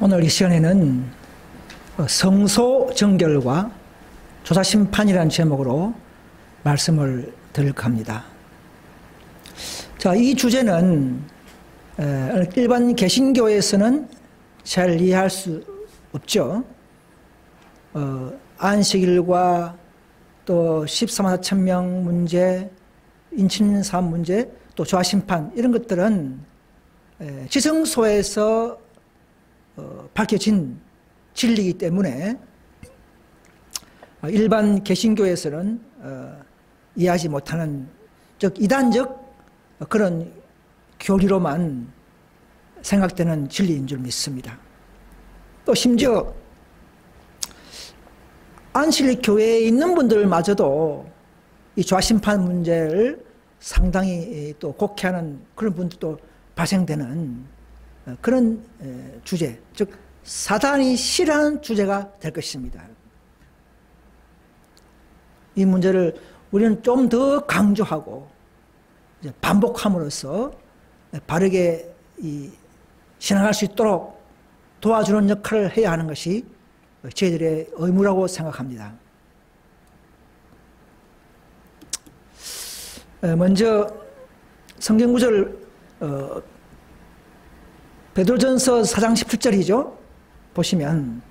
오늘 이 시간에는 성소정결과 조사심판이라는 제목으로 말씀을 드릴까 합니다. 자, 이 주제는 일반 개신교에서는 잘 이해할 수 없죠. 안식일과 또 14만 4천 명 문제, 인친사업 문제, 또 조사심판 이런 것들은 지성소에서 밝혀진 진리이기 때문에 일반 개신교에서는 이해하지 못하는 즉 이단적 그런 교리로만 생각되는 진리인 줄 믿습니다. 또 심지어 안식일 교회에 있는 분들마저도 이 조사심판 문제를 상당히 또 곡해하는 그런 분들도 발생되는 그런 주제, 즉 사단이 싫어하는 주제가 될 것입니다. 이 문제를 우리는 좀 더 강조하고 반복함으로써 바르게 신앙할 수 있도록 도와주는 역할을 해야 하는 것이 저희들의 의무라고 생각합니다. 먼저 성경구절 베드로전서 4장 17절이죠. 보시면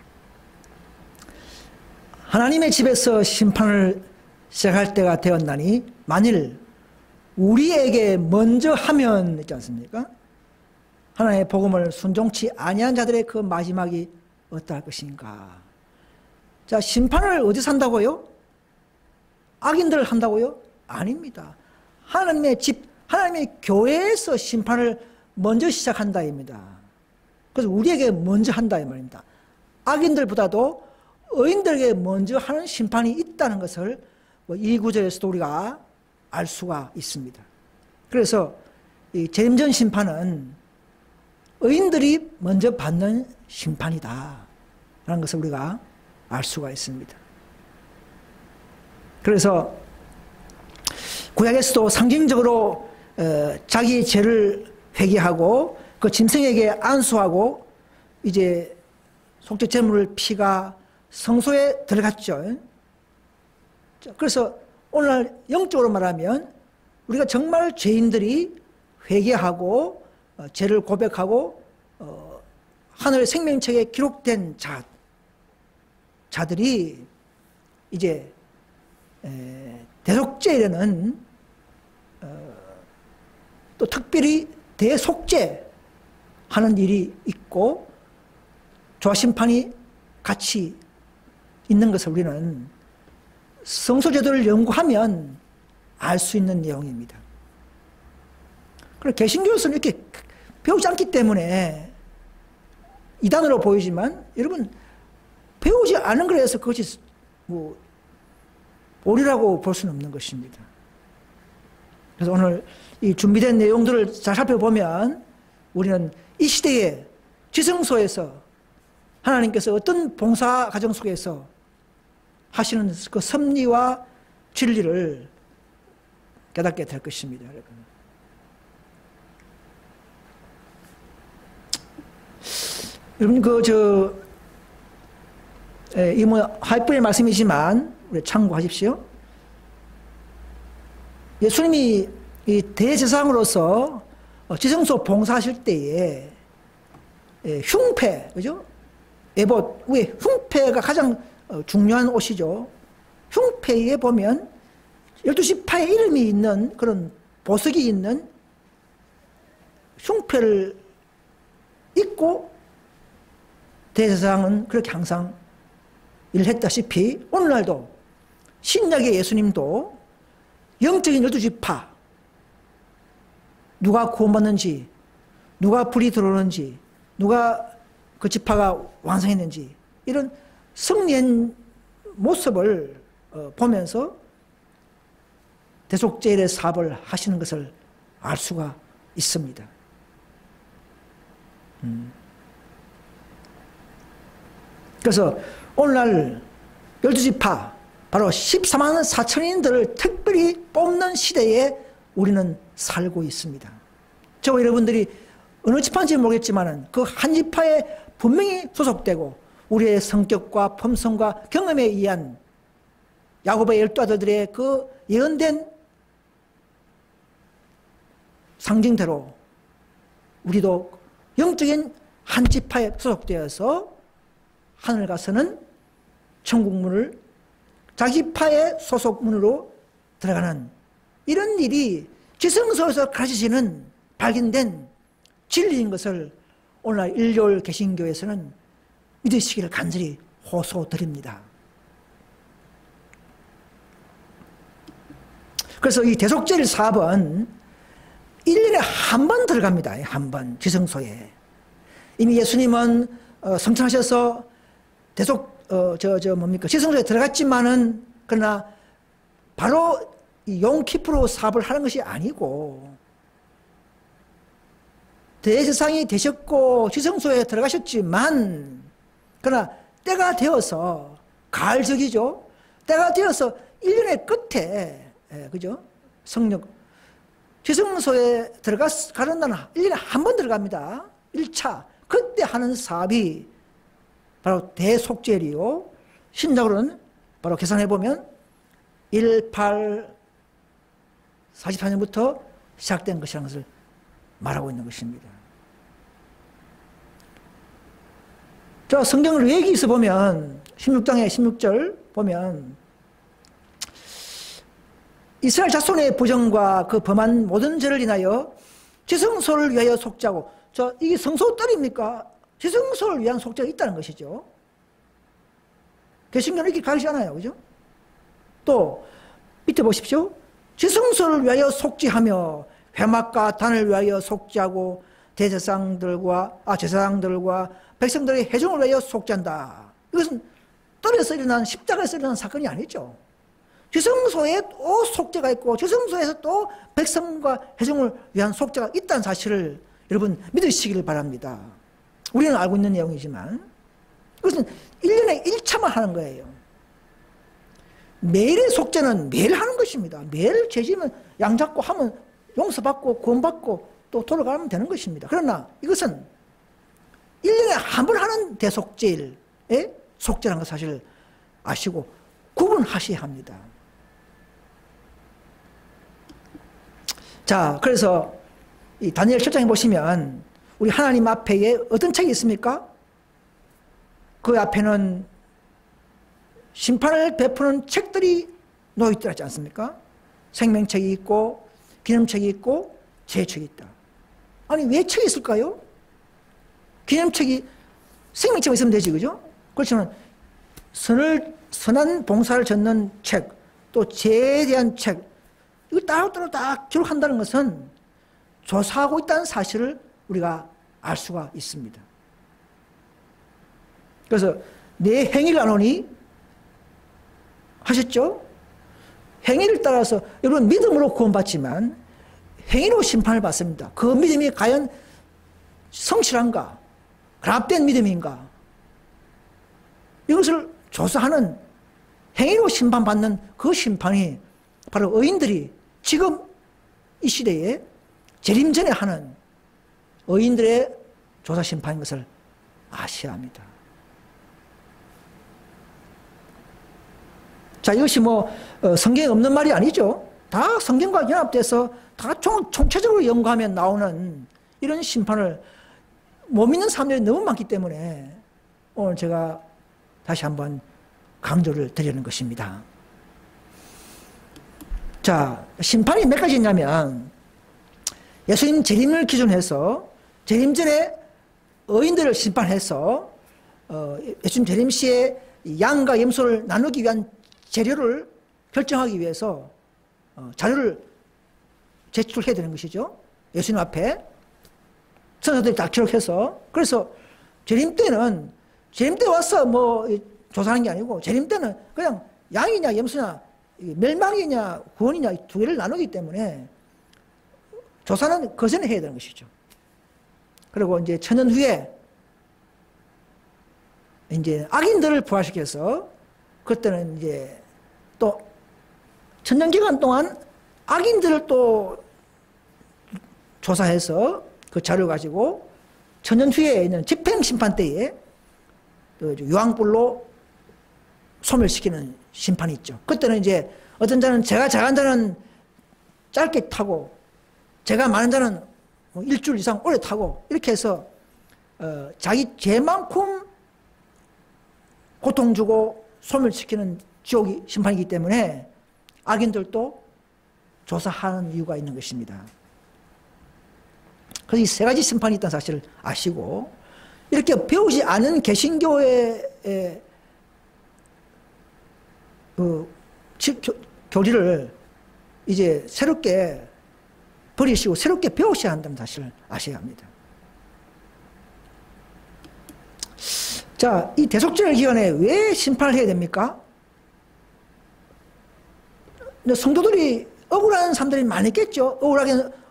하나님의 집에서 심판을 시작할 때가 되었나니 만일 우리에게 먼저 하면 있지 않습니까? 하나님의 복음을 순종치 아니한 자들의 그 마지막이 어떠할 것인가. 자, 심판을 어디서 한다고요? 악인들 한다고요? 아닙니다. 하나님의 집, 하나님의 교회에서 심판을 먼저 시작한다입니다. 그래서 우리에게 먼저 한다 이 말입니다. 악인들보다도 의인들에게 먼저 하는 심판이 있다는 것을 이 구절에서도 우리가 알 수가 있습니다. 그래서 이 재림전 심판은 의인들이 먼저 받는 심판이다 라는 것을 우리가 알 수가 있습니다. 그래서 구약에서도 상징적으로 자기의 죄를 회개하고 그 짐승에게 안수하고 이제 속죄 제물 피가 성소에 들어갔죠. 그래서 오늘날 영적으로 말하면 우리가 정말 죄인들이 회개하고 죄를 고백하고 하늘의 생명책에 기록된 자들이 이제 대속죄에는 또 특별히 대속죄 하는 일이 있고 조사심판이 같이 있는 것을 우리는 성소제도를 연구하면 알 수 있는 내용입니다. 그리고 개신교에서는 이렇게 배우지 않기 때문에 이단으로 보이지만 여러분 배우지 않은 거라서 그것이 뭐 오리라고 볼 수는 없는 것입니다. 그래서 오늘 이 준비된 내용들을 잘 살펴보면 우리는 이 시대에 지성소에서 하나님께서 어떤 봉사 과정 속에서 하시는 그 섭리와 진리를 깨닫게 될 것입니다. 여러분 이 뭐 하이프의 말씀이지만 우리 참고하십시오. 예수님이 이 대제사장으로서 지성소 봉사하실 때에 흉패, 그죠? 에봇 위에 흉패가 가장 중요한 옷이죠. 흉패에 보면 12지파의 이름이 있는 그런 보석이 있는 흉패를 입고 대제사장은 그렇게 항상 일을 했다시피 오늘날도 신약의 예수님도 영적인 12지파 누가 구원받는지 누가 불이 들어오는지 누가 그 지파가 완성했는지 이런 승리한 모습을 보면서 대속죄의 사업을 하시는 것을 알 수가 있습니다. 그래서 오늘날 12지파 바로 14만 4천인들을 특별히 뽑는 시대에 우리는 살고 있습니다. 저와 여러분들이 어느 지파인지 모르겠지만 그 한 지파에 분명히 소속되고 우리의 성격과 품성과 경험에 의한 야곱의 12아들들의 그 예언된 상징대로 우리도 영적인 한 지파에 소속되어서 하늘 가서는 천국문을 자기 파의 소속문으로 들어가는 이런 일이 지성소에서 가르치시는 발견된 진리인 것을 오늘날 일요일 개신교에서는 믿으시기를 간절히 호소드립니다. 그래서 이 대속제일 사업은 1년에 한 번 들어갑니다. 한 번 지성소에. 이미 예수님은 성천하셔서 지성소에 들어갔지만은 그러나 바로 용키프로 사업을 하는 것이 아니고 대제사장이 되셨고 지성소에 들어가셨지만 그러나 때가 되어서 가을적이죠. 때가 되어서 1년의 끝에 그죠? 성령 지성소에 가는 날은 1년에 한 번 들어갑니다. 1차 그때 하는 사업이 바로 대속죄일이요. 신작으로는 바로 계산해보면 1844년부터 시작된 것이라는 것을 말하고 있는 것입니다. 자, 성경을 레위기에서 보면 16장의 16절 보면 이스라엘 자손의 부정과 그 범한 모든 죄를 인하여 지성소를 위하여 속죄하고 이게 성소 떨입니까? 지성소를 위한 속죄가 있다는 것이죠. 개신교는 이렇게 가르치지 않아요. 그죠? 또 밑에 보십시오. 지성소를 위하여 속죄하며 회막과 단을 위하여 속죄하고 제사장들과 백성들의 회중을 위하여 속죄한다. 이것은 떨에서 일어난 십자가에서 일어난 사건이 아니죠. 지성소에 또 속죄가 있고 지성소에서 또 백성과 회중을 위한 속죄가 있다는 사실을 여러분 믿으시기를 바랍니다. 우리는 알고 있는 내용이지만 이것은 1년에 1차만 하는 거예요. 매일의 속죄는 매일 하는 것입니다. 매일 죄지면 양잡고 하면 용서받고 구원받고 또 돌아가면 되는 것입니다. 그러나 이것은 1년에 한 번 하는 대속죄일의 속죄라는 것 사실 아시고 구분하셔야 합니다. 자, 그래서 이 다니엘 7장에 보시면 우리 하나님 앞에 어떤 책이 있습니까? 그 앞에는 심판을 베푸는 책들이 놓여있더라 하지 않습니까? 생명책이 있고 기념책이 있고 죄책이 있다. 아니 왜 책이 있을까요? 기념책이 생명책만 있으면 되지, 그죠? 그렇지만 선한 봉사를 젓는 책, 또 죄에 대한 책, 이거 따로따로 다 기록한다는 것은 조사하고 있다는 사실을 우리가 알 수가 있습니다. 그래서 내 행위를 안 오니 하셨죠? 행위를 따라서 여러분 믿음으로 구원받지만 행위로 심판을 받습니다. 그 믿음이 과연 성실한가? 결합된 믿음인가? 이것을 조사하는 행위로 심판받는 그 심판이 바로 의인들이 지금 이 시대에 재림 전에 하는 의인들의 조사 심판인 것을 아셔야 합니다. 자, 이것이 성경에 없는 말이 아니죠. 다 성경과 연합돼서 다 총체적으로 연구하면 나오는 이런 심판을 못 믿는 사람들이 너무 많기 때문에 오늘 제가 다시 한번 강조를 드리는 것입니다. 자, 심판이 몇 가지 있냐면 예수님 재림을 기준해서 재림 전에 의인들을 심판해서 예수님 재림 시에 양과 염소를 나누기 위한 재료를 결정하기 위해서 자료를 제출해야 되는 것이죠. 예수님 앞에 선사들이 다 기록해서. 그래서 재림 때 와서 조사하는 게 아니고 재림 때는 그냥 양이냐 염소냐 멸망이냐 구원이냐 두 개를 나누기 때문에 조사는 그 전에 해야 되는 것이죠. 그리고 이제 천년 후에 이제 악인들을 부활시켜서 그때는 이제 또 천년 기간 동안 악인들을 또 조사해서 그 자료 가지고 천년 후에 있는 집행심판 때에 유황불로 소멸시키는 심판이 있죠. 그때는 이제 어떤 자는 제가 작은 자는 짧게 타고 제가 많은 자는 뭐 일주일 이상 오래 타고 이렇게 해서 자기 죄만큼 고통 주고 소멸시키는 지옥이 심판이기 때문에 악인들도 조사하는 이유가 있는 것입니다. 그래서 이 세 가지 심판이 있다는 사실을 아시고 이렇게 배우지 않은 개신교의 교리를 이제 새롭게 버리시고 새롭게 배우셔야 한다는 사실을 아셔야 합니다. 자, 이 대속죄의 기간에 왜 심판을 해야 됩니까? 성도들이 억울한 사람들이 많았겠죠.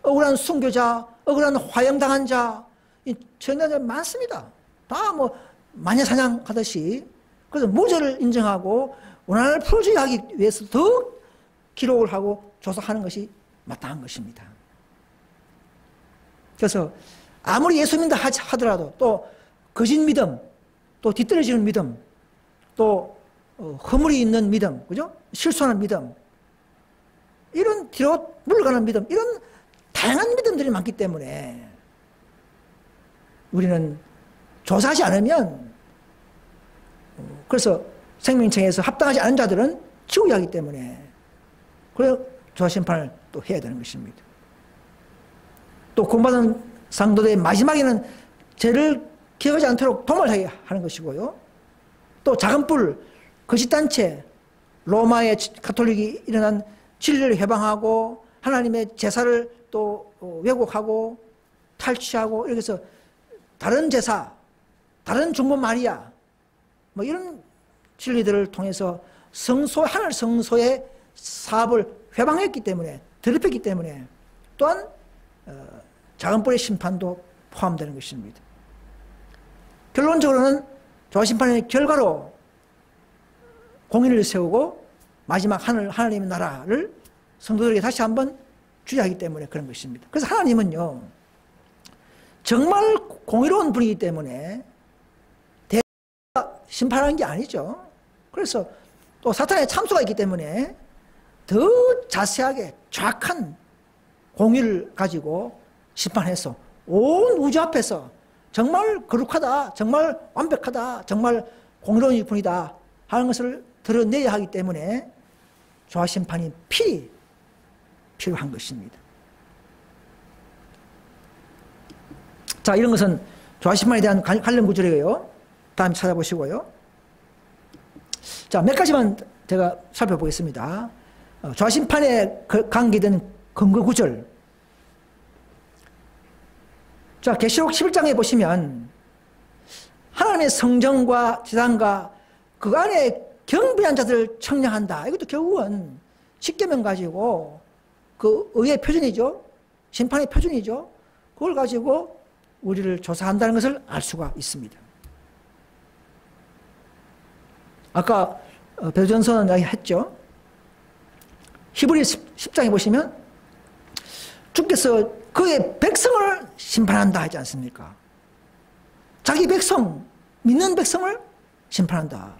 억울한 순교자, 억울한 화형당한 자, 전자들 많습니다. 다 뭐 마녀사냥 하듯이. 그래서 무죄를 인정하고 원한을 풀어주기 위해서 더 기록을 하고 조사하는 것이 마땅한 것입니다. 그래서 아무리 예수 믿는다 하더라도 또 거짓 믿음, 또 뒤떨어지는 믿음, 또 허물이 있는 믿음, 그죠? 실수하는 믿음, 이런 뒤로 물러가는 믿음, 이런 다양한 믿음들이 많기 때문에 우리는 조사하지 않으면, 그래서 생명청에서 합당하지 않은 자들은 치우야하기 때문에 그래서 조사심판을 또 해야 되는 것입니다. 또 구원받은 상도들의 마지막에는 죄를 기억하지 않도록 도말하게 하는 것이고요. 또 작은 뿔, 거짓단체, 로마의 가톨릭이 일어난 진리를 해방하고 하나님의 제사를 또 왜곡하고 탈취하고 이렇게 해서 다른 제사, 다른 중보 마리아 뭐 이런 진리들을 통해서 하늘 성소의 사업을 회방했기 때문에, 더럽혔기 때문에 또한 작은 뿔의 심판도 포함되는 것입니다. 결론적으로는 조사심판의 결과로 공의를 세우고 마지막 하나님의 나라를 성도들에게 다시 한번 주야 하기 때문에 그런 것입니다. 그래서 하나님은요, 정말 공의로운 분이기 때문에 심판하는 게 아니죠. 그래서 또 사탄의 참수가 있기 때문에 더 자세하게 정확한 공의를 가지고 심판해서 온 우주 앞에서 정말 거룩하다, 정말 완벽하다, 정말 공의로운 분이다 하는 것을 드러내야 하기 때문에 조사심판이 필요한 것입니다. 자, 이런 것은 조사심판에 대한 관련 구절이에요. 다음에 찾아보시고요. 자, 몇 가지만 제가 살펴보겠습니다. 조사심판에 관계된 근거 구절. 자, 계시록 11장에 보시면 하나님의 성전과 제단과 그 안에 경배한 자들을 청량한다. 이것도 결국은 십계명 가지고 그 의의 표준이죠. 심판의 표준이죠. 그걸 가지고 우리를 조사한다는 것을 알 수가 있습니다. 아까 베드로전서 이야기 했죠. 히브리 10장에 보시면 주께서 그의 백성을 심판한다 하지 않습니까? 자기 백성, 믿는 백성을 심판한다.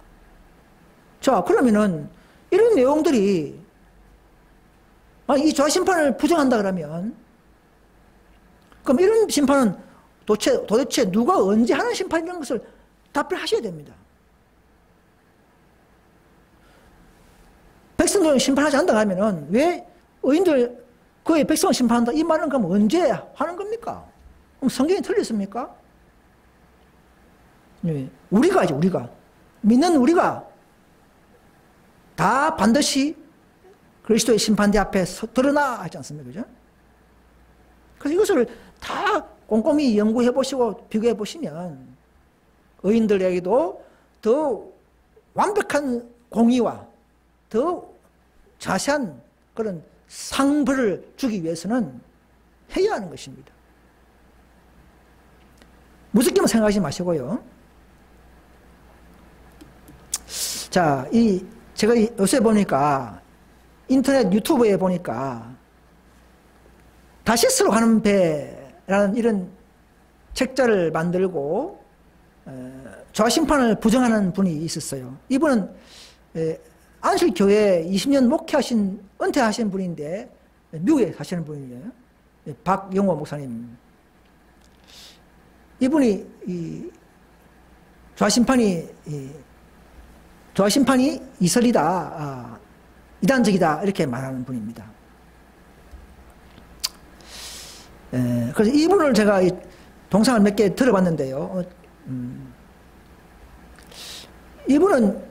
자, 그러면은 이런 내용들이 이 조사심판을 부정한다 그러면 그럼 이런 심판은 도대체 누가 언제 하는 심판이라는 것을 답변하셔야 됩니다. 백성들을 심판하지 않는다 하면은 왜 의인들 그의 백성을 심판한다 이 말은 그럼 언제 하는 겁니까? 그럼 성경이 틀렸습니까? 네. 우리가 믿는 우리가 다 반드시 그리스도의 심판대 앞에 드러나 하지 않습니까? 그죠? 그래서 이것을 다 꼼꼼히 연구해 보시고 비교해 보시면 의인들에게도 더 완벽한 공의와 더 자세한 그런 상벌을 주기 위해서는 해야 하는 것입니다. 무섭게만 생각하지 마시고요. 자, 제가 요새 보니까 인터넷 유튜브에 보니까 다시스로 가는 배라는 이런 책자를 만들고 좌심판을 부정하는 분이 있었어요. 이분은 안실교회 20년 목회하신 은퇴하신 분인데 미국에 사시는 분이에요. 박용호 목사님. 이분이 좌심판이 이설이다, 이단적이다 이렇게 말하는 분입니다. 그래서 이분을 제가 동상을 몇 개 들어봤는데요. 이분은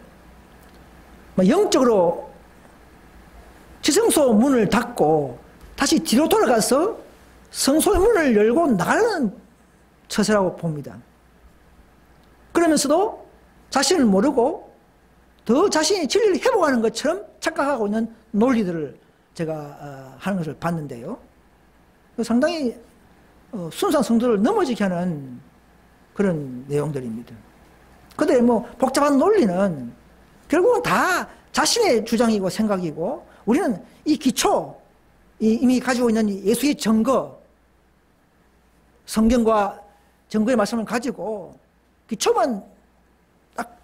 영적으로 지성소 문을 닫고 다시 뒤로 돌아가서 성소의 문을 열고 나가는 처세라고 봅니다. 그러면서도 자신을 모르고 더 자신이 진리를 회복하는 것처럼 착각하고 있는 논리들을 제가 하는 것을 봤는데요. 상당히 순수한 성도를 넘어지게 하는 그런 내용들입니다. 근데 뭐 복잡한 논리는 결국은 다 자신의 주장이고 생각이고, 우리는 이 기초, 이미 가지고 있는 예수의 증거, 성경과 증거의 말씀을 가지고 기초만 딱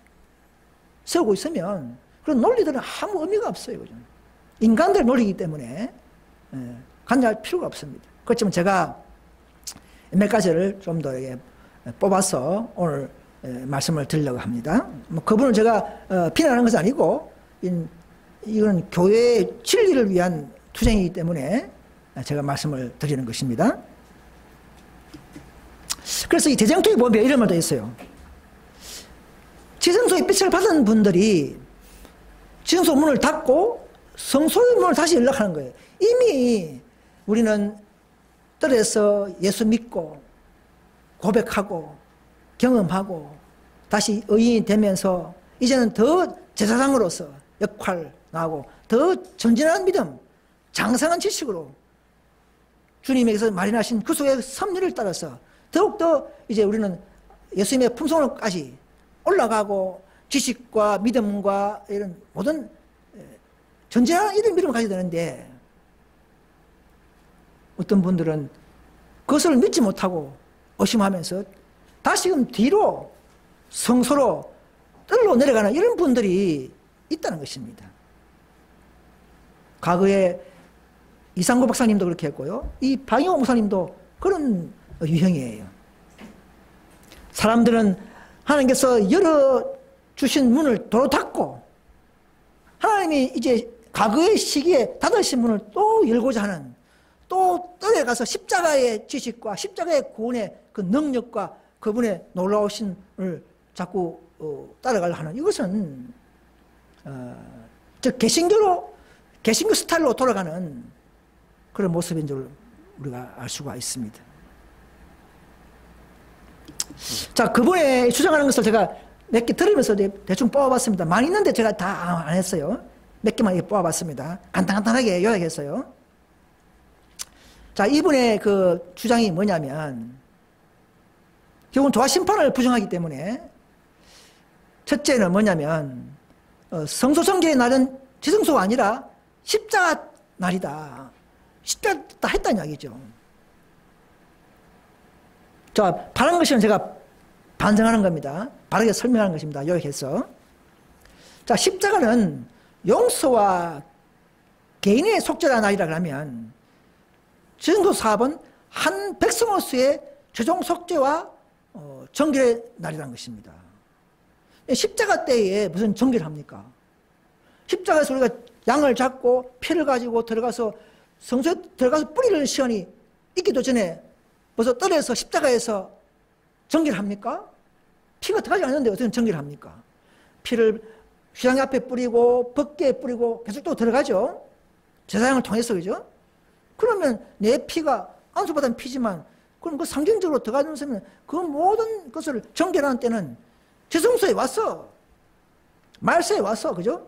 세우고 있으면 그런 논리들은 아무 의미가 없어요. 그죠? 인간들의 논리이기 때문에 관여할 필요가 없습니다. 그렇지만 제가 몇 가지를 좀 더 뽑아서 오늘 말씀을 드리려고 합니다. 뭐 그분을 제가 비난하는 것은 아니고, 이건 교회의 진리를 위한 투쟁이기 때문에 제가 말씀을 드리는 것입니다. 그래서 이 대장통에 보면 이런 말도 있어요. 지성소의 빛을 받은 분들이 지성소 문을 닫고 성소의 문을 다시 연락하는 거예요. 이미 우리는 뜰에서 예수 믿고 고백하고 경험하고 다시 의인이 되면서 이제는 더 제사장으로서 역할을 하고 더 전진한 믿음, 장성한 지식으로 주님에게서 마련하신 그 속의 섭리를 따라서 더욱더 이제 우리는 예수님의 품성으로까지 올라가고 지식과 믿음과 이런 모든 전진한 이런 믿음을 가져야 되는데, 어떤 분들은 그것을 믿지 못하고 의심하면서 다시금 뒤로 성소로 뜰로 내려가는 이런 분들이 있다는 것입니다. 과거에 이상구 박사님도 그렇게 했고요. 이 박용호 목사님도 그런 유형이에요. 사람들은 하나님께서 열어주신 문을 도로 닫고 하나님이 이제 과거의 시기에 닫으신 문을 또 열고자 하는, 또 뜰에 가서 십자가의 지식과 십자가의 구원의 그 능력과 그분의 놀라우신을 자꾸 따라가려 하는, 이것은 즉 개신교 스타일로 돌아가는 그런 모습인 줄 우리가 알 수가 있습니다. 자, 그분의 주장하는 것을 제가 몇 개 들으면서 대충 뽑아봤습니다. 많이 있는데 제가 다 안 했어요. 몇 개만 뽑아봤습니다. 간단하게 요약했어요. 자, 이분의 그 주장이 뭐냐면, 결국은 도화심판을 부정하기 때문에, 첫째는 뭐냐면 성소성계의 날은 지성소가 아니라 십자가 날이다. 십자가 했다는 이야기죠. 자, 바른 것은 제가 반증하는 겁니다. 바르게 설명하는 것입니다. 요약해서. 자, 십자가는 용서와 개인의 속죄가 날이라 그러면 지성소 사업은 한 백성으로서의 최종 속죄와 정결의 날이라는 것입니다. 십자가 때에 무슨 정결을 합니까? 십자가에서 우리가 양을 잡고 피를 가지고 들어가서 성소에 들어가서 뿌리를 시간이 있기도 전에 벌써 뜰에서 십자가에서 정결을 합니까? 피가 들어가지 않는데 어떻게 정결을 합니까? 피를 휘장 앞에 뿌리고 벗개에 뿌리고 계속 또 들어가죠. 제사장을 통해서, 그죠? 그러면 내 피가 안수받은 피지만, 그럼 그 상징적으로 들어가는 것은 그 모든 것을 정결하는 때는 지성소에 와서, 말세에 와서, 그죠?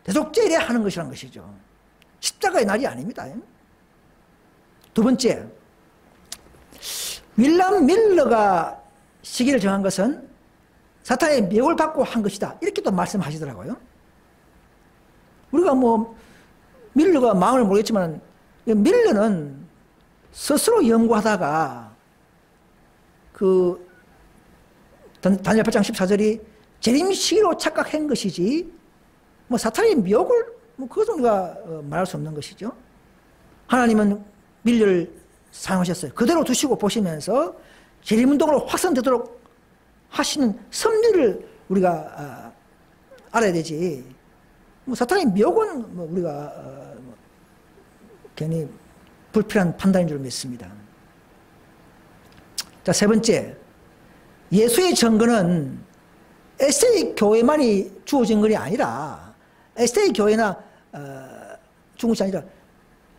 대속죄를 하는 것이라는 것이죠. 십자가의 날이 아닙니다. 두 번째, 윌람 밀러가 시기를 정한 것은 사탄의 미혹을 받고 한 것이다. 이렇게 또 말씀하시더라고요. 우리가 뭐 밀러가 마음을 모르겠지만, 밀러는 스스로 연구하다가 그 다니엘 8장 14절이 재림시기로 착각한 것이지 뭐 사탄의 미혹을 뭐 그것은 우리가 말할 수 없는 것이죠. 하나님은 밀려를 사용하셨어요. 그대로 두시고 보시면서 재림운동으로 확산되도록 하시는 섭리를 우리가 알아야 되지. 뭐 사탄의 미혹은 뭐 우리가 괜히 불필요한 판단인 줄 믿습니다. 자, 세 번째, 예수의 증거는 에세이 교회만이 주어진 것이 아니라 에세이 교회나 주은 것이 아니라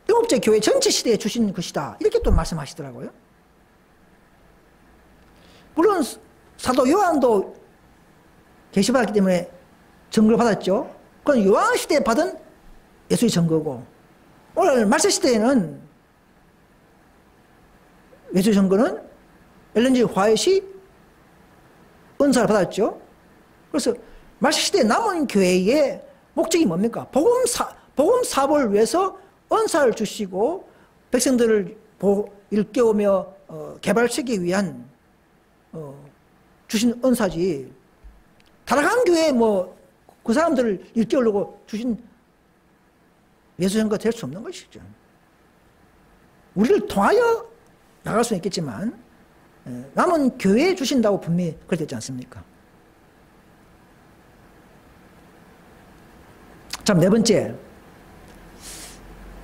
일곱째 교회 전체 시대에 주신 것이다. 이렇게 또 말씀하시더라고요. 물론 사도 요한도 계시받았기 때문에 증거를 받았죠. 그건 요한 시대에 받은 예수의 증거고, 오늘 말세 시대에는 예수의 증거는 엘렌 G. 화이트이 은사를 받았죠. 그래서 말세 시대에 남은 교회의 목적이 뭡니까? 복음 사업을 위해서 은사를 주시고 백성들을 일깨우며 개발시키기 위한 주신 은사지, 타락한 교회에 뭐 그 사람들을 일깨우려고 주신 예수 증거가 될 수 없는 것이죠. 우리를 통하여 나갈 수는 있겠지만 남은 교회에 주신다고 분명히 그랬지 않습니까? 자, 네 번째,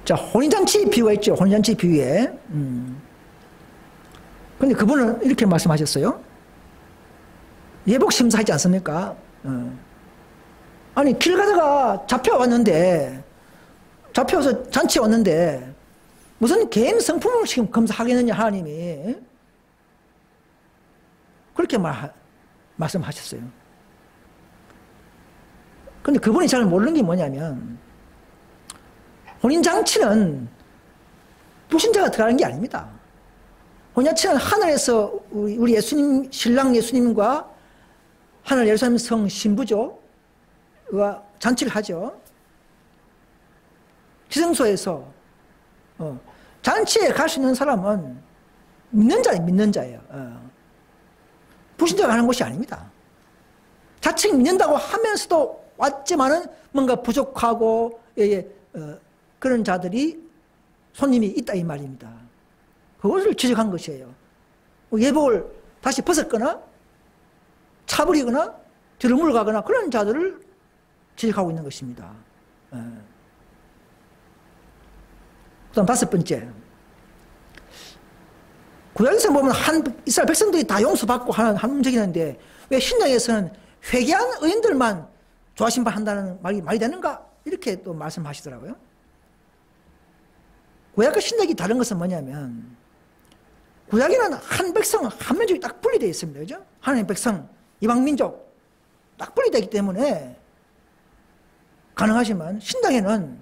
자, 혼인잔치 비유가 있죠. 혼인잔치 비유에. 근데 그분은 이렇게 말씀하셨어요. 예복 심사하지 않습니까? 아니, 길 가다가 잡혀와서 잔치에 왔는데 무슨 개인 성품을 지금 검사하겠느냐, 하나님이. 그렇게 말씀하셨어요. 근데 그분이 잘 모르는 게 뭐냐면, 혼인잔치는 불신자가 들어가는 게 아닙니다. 혼인잔치는 하늘에서 우리 예수님, 신랑 예수님과 하늘 예루살렘 성 신부죠. 잔치를 하죠. 지성소에서. 잔치에 갈 수 있는 사람은 믿는 자예요. 불신자가 하는 것이 아닙니다. 자칭 믿는다고 하면서도 왔지만은 뭔가 부족하고, 그런 자들이, 손님이 있다, 이 말입니다. 그것을 지적한 것이에요. 예복을 다시 벗었거나, 차버리거나, 뒤로 물러가거나, 그런 자들을 지적하고 있는 것입니다. 그 다음 다섯 번째. 구약에서 보면 이스라엘 백성들이 다 용서받고 하는 한 움직이는데, 왜 신약에서는 회개한 의인들만 조화심판한다는 말이 되는가? 이렇게 또 말씀하시더라고요. 구약과 신약이 다른 것은 뭐냐면, 구약에는 한 백성, 한 민족이 딱 분리되어 있습니다. 그죠? 하나님의 백성, 이방민족, 딱 분리되기 때문에 가능하지만, 신약에는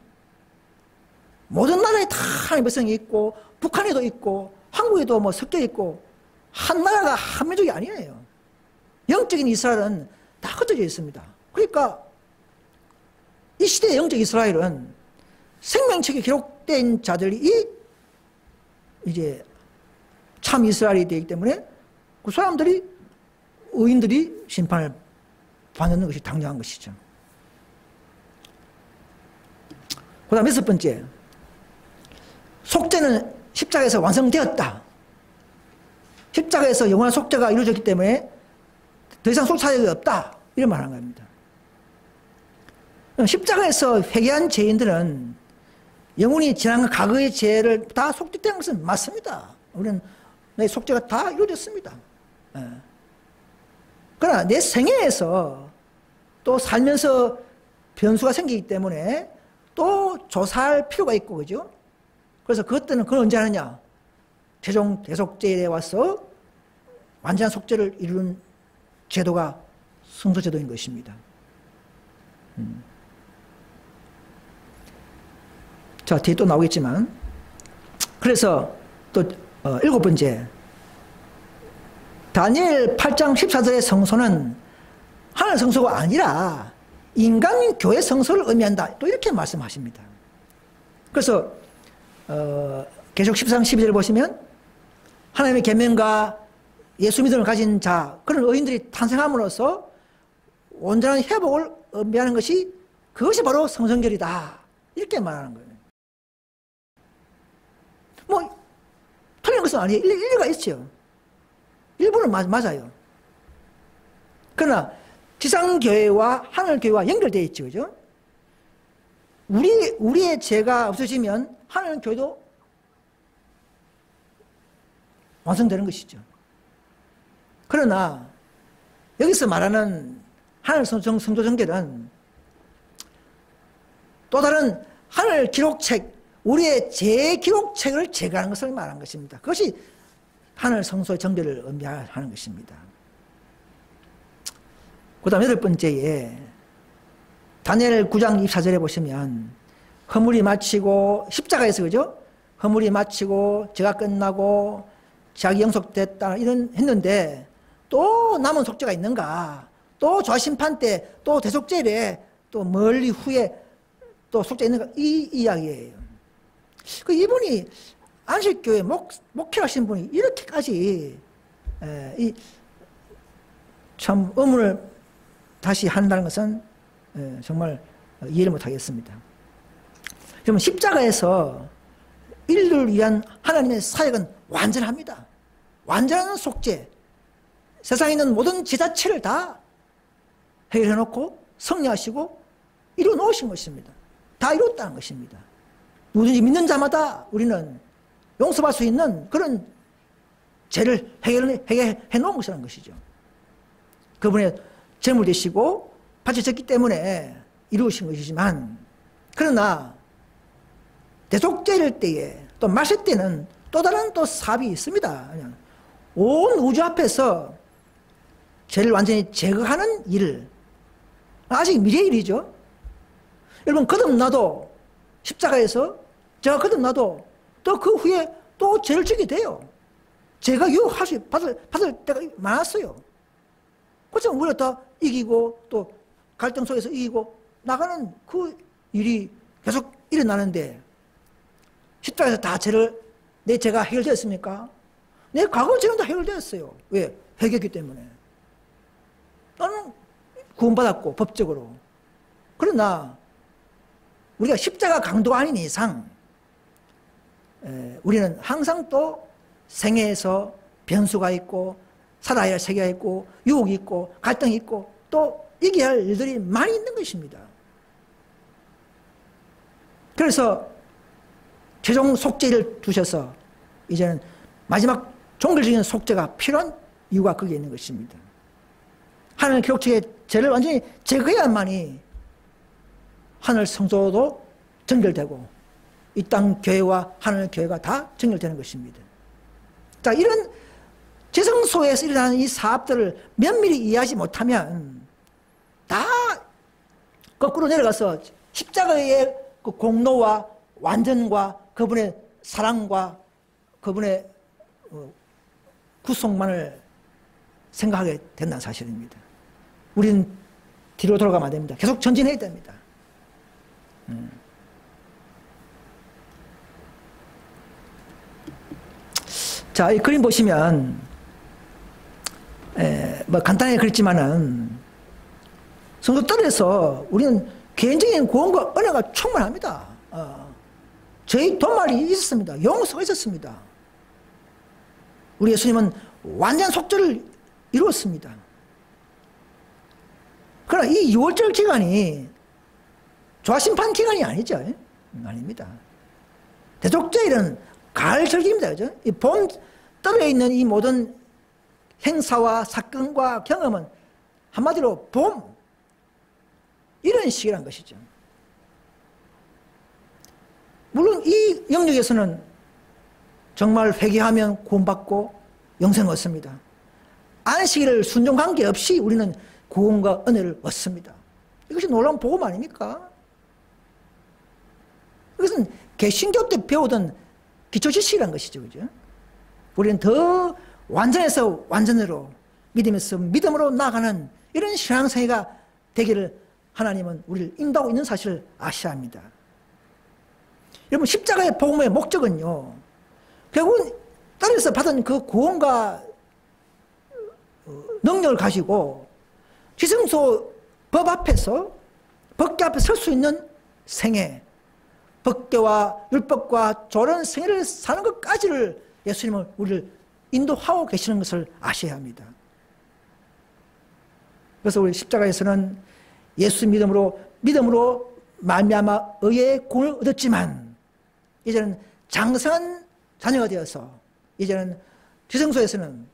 모든 나라에 다 하나님의 백성이 있고, 북한에도 있고, 한국에도 뭐 섞여 있고, 한 나라가 한 민족이 아니에요. 영적인 이스라엘은 다 흩어져 있습니다. 그러니까 이 시대의 영적 이스라엘은 생명책에 기록된 자들이 이제 참 이스라엘이 되기 때문에 그 사람들이, 의인들이 심판을 받는 것이 당연한 것이죠. 그 다음 여섯 번째, 속죄는 십자가에서 완성되었다. 십자가에서 영원한 속죄가 이루어졌기 때문에 더 이상 속죄가 없다, 이런 말을 하는 겁니다. 십자가에서 회개한 죄인들은 영원히 지난 과거의 죄를 다 속죄된 것은 맞습니다. 우리는 내 속죄가 다 이루어졌습니다. 그러나 내 생애에서 또 살면서 변수가 생기기 때문에 또 조사할 필요가 있고, 그죠? 그래서 그것들은 그건 언제 하느냐? 최종 대속죄에 와서 완전한 속죄를 이루는 제도가 성소제도인 것입니다. 자, 뒤에 또 나오겠지만, 그래서 또 일곱 번째, 다니엘 8장 14절의 성소는 하늘 성소가 아니라 인간 교회 성소를 의미한다, 또 이렇게 말씀하십니다. 그래서 계속 13장 12절 보시면, 하나님의 계명과 예수 믿음을 가진 자, 그런 의인들이 탄생함으로써 온전한 회복을 의미하는 것이, 그것이 바로 성성결이다, 이렇게 말하는 거예요. 뭐 틀린 것은 아니에요. 일리가 있죠. 일부는 맞아요. 그러나 지상교회와 하늘교회와 연결되어 있죠. 그죠? 우리의 죄가 없어지면 하늘교회도 완성되는 것이죠. 그러나 여기서 말하는 하늘 성도 정결은 또 다른 하늘 기록책, 우리의 죄 기록책을 제거하는 것을 말하는 것입니다. 그것이 하늘 성소의 정결을 의미하는 것입니다. 그 다음 8번째에 다니엘 9장 24절에 보시면 허물이 마치고, 십자가에서, 그죠? 허물이 마치고 죄가 끝나고 자기 영속됐다 이런 했는데 또 남은 속죄가 있는가? 또 좌심판 때 또 대속죄일에 또 멀리 후에 또 속죄 있는가? 이 이야기예요. 그 이분이 안식교회 목회하신 분이 이렇게까지 참 의문을 다시 한다는 것은 정말 이해를 못하겠습니다. 그러면 십자가에서 인류를 위한 하나님의 사역은 완전합니다. 완전한 속죄, 세상에 있는 모든 죄 자체를 다 해결해 놓고 성리하시고 이루어 놓으신 것입니다. 다 이뤘다는 것입니다. 누구든지 믿는 자마다 우리는 용서받을 수 있는 그런 죄를 해결해 놓은 것이라는 것이죠. 그분의 제물 되시고 바쳐졌기 때문에 이루어진 것이지만, 그러나 대속죄일 때에 또 마실 때는 또 다른 또 사업이 있습니다. 온 우주 앞에서 죄를 완전히 제거하는 일, 아직 미래의 일이죠. 여러분, 거듭나도 십자가에서 제가 거듭나도 또 그 후에 또 죄를 지게 돼요. 제가 유혹할 수 받을 때가 많았어요. 그렇지만 우리가 다 이기고 또 갈등 속에서 이기고 나가는 그 일이 계속 일어나는데, 십자가에서 다 내 죄가 해결되었습니까? 내 과거 죄는 다 해결되었어요. 왜? 회개했기 때문에. 나는 구원받았고 법적으로. 그러나 우리가 십자가 강도가 아닌 이상 우리는 항상 또 생애에서 변수가 있고 살아야 할 세계가 있고 유혹이 있고 갈등이 있고 또 이겨야 할 일들이 많이 있는 것입니다. 그래서 최종 속죄를 두셔서 이제는 마지막 종결적인 속죄가 필요한 이유가 거기에 있는 것입니다. 하늘 기록책의 죄를 완전히 제거해야만이 하늘 성소도 정결되고 이 땅 교회와 하늘 교회가 다 정결되는 것입니다. 자, 이런 지성소에서 일어나는 이 사업들을 면밀히 이해하지 못하면 다 거꾸로 내려가서 십자가의 그 공로와 완전과 그분의 사랑과 그분의 구속만을 생각하게 된다는 사실입니다. 우리는 뒤로 돌아가면 안 됩니다. 계속 전진해야 됩니다. 자, 이 그림 보시면 뭐 간단하게 그랬지만은 성도들에서 우리는 개인적인 구원과 은혜가 충만합니다. 저희 돈말이 있었습니다. 용서가 있었습니다. 우리 예수님은 완전 속죄를 이루었습니다. 그러나 이 6월절 기간이 좌심판 기간이 아니죠. 아닙니다. 대속죄일은 가을절기입니다. 그죠? 이 봄 떨어져 있는 이 모든 행사와 사건과 경험은 한마디로 봄, 이런 시기란 것이죠. 물론 이 영역에서는 정말 회개하면 구원받고 영생을 얻습니다. 안식일을 순종한 게 없이 우리는 구원과 은혜를 얻습니다. 이것이 놀라운 복음 아닙니까? 이것은 개신교 때 배우던 기초 지식이란 것이죠. 그죠? 우리는 더 완전해서 완전으로, 믿음에서 믿음으로 나아가는 이런 신앙생활가 되기를 하나님은 우리를 인도하고 있는 사실을 아셔야 합니다. 여러분, 십자가의 복음의 목적은요, 결국은 땅에서 받은 그 구원과 능력을 가지고 지성소 법 앞에서 법계 앞에 설 수 있는 생애, 법계와 율법과 저런 생애를 사는 것까지를 예수님은 우리를 인도하고 계시는 것을 아셔야 합니다. 그래서 우리 십자가에서는 예수 믿음으로 말미암아 의의 구원을 얻었지만 이제는 장성한 자녀가 되어서 이제는 지성소에서는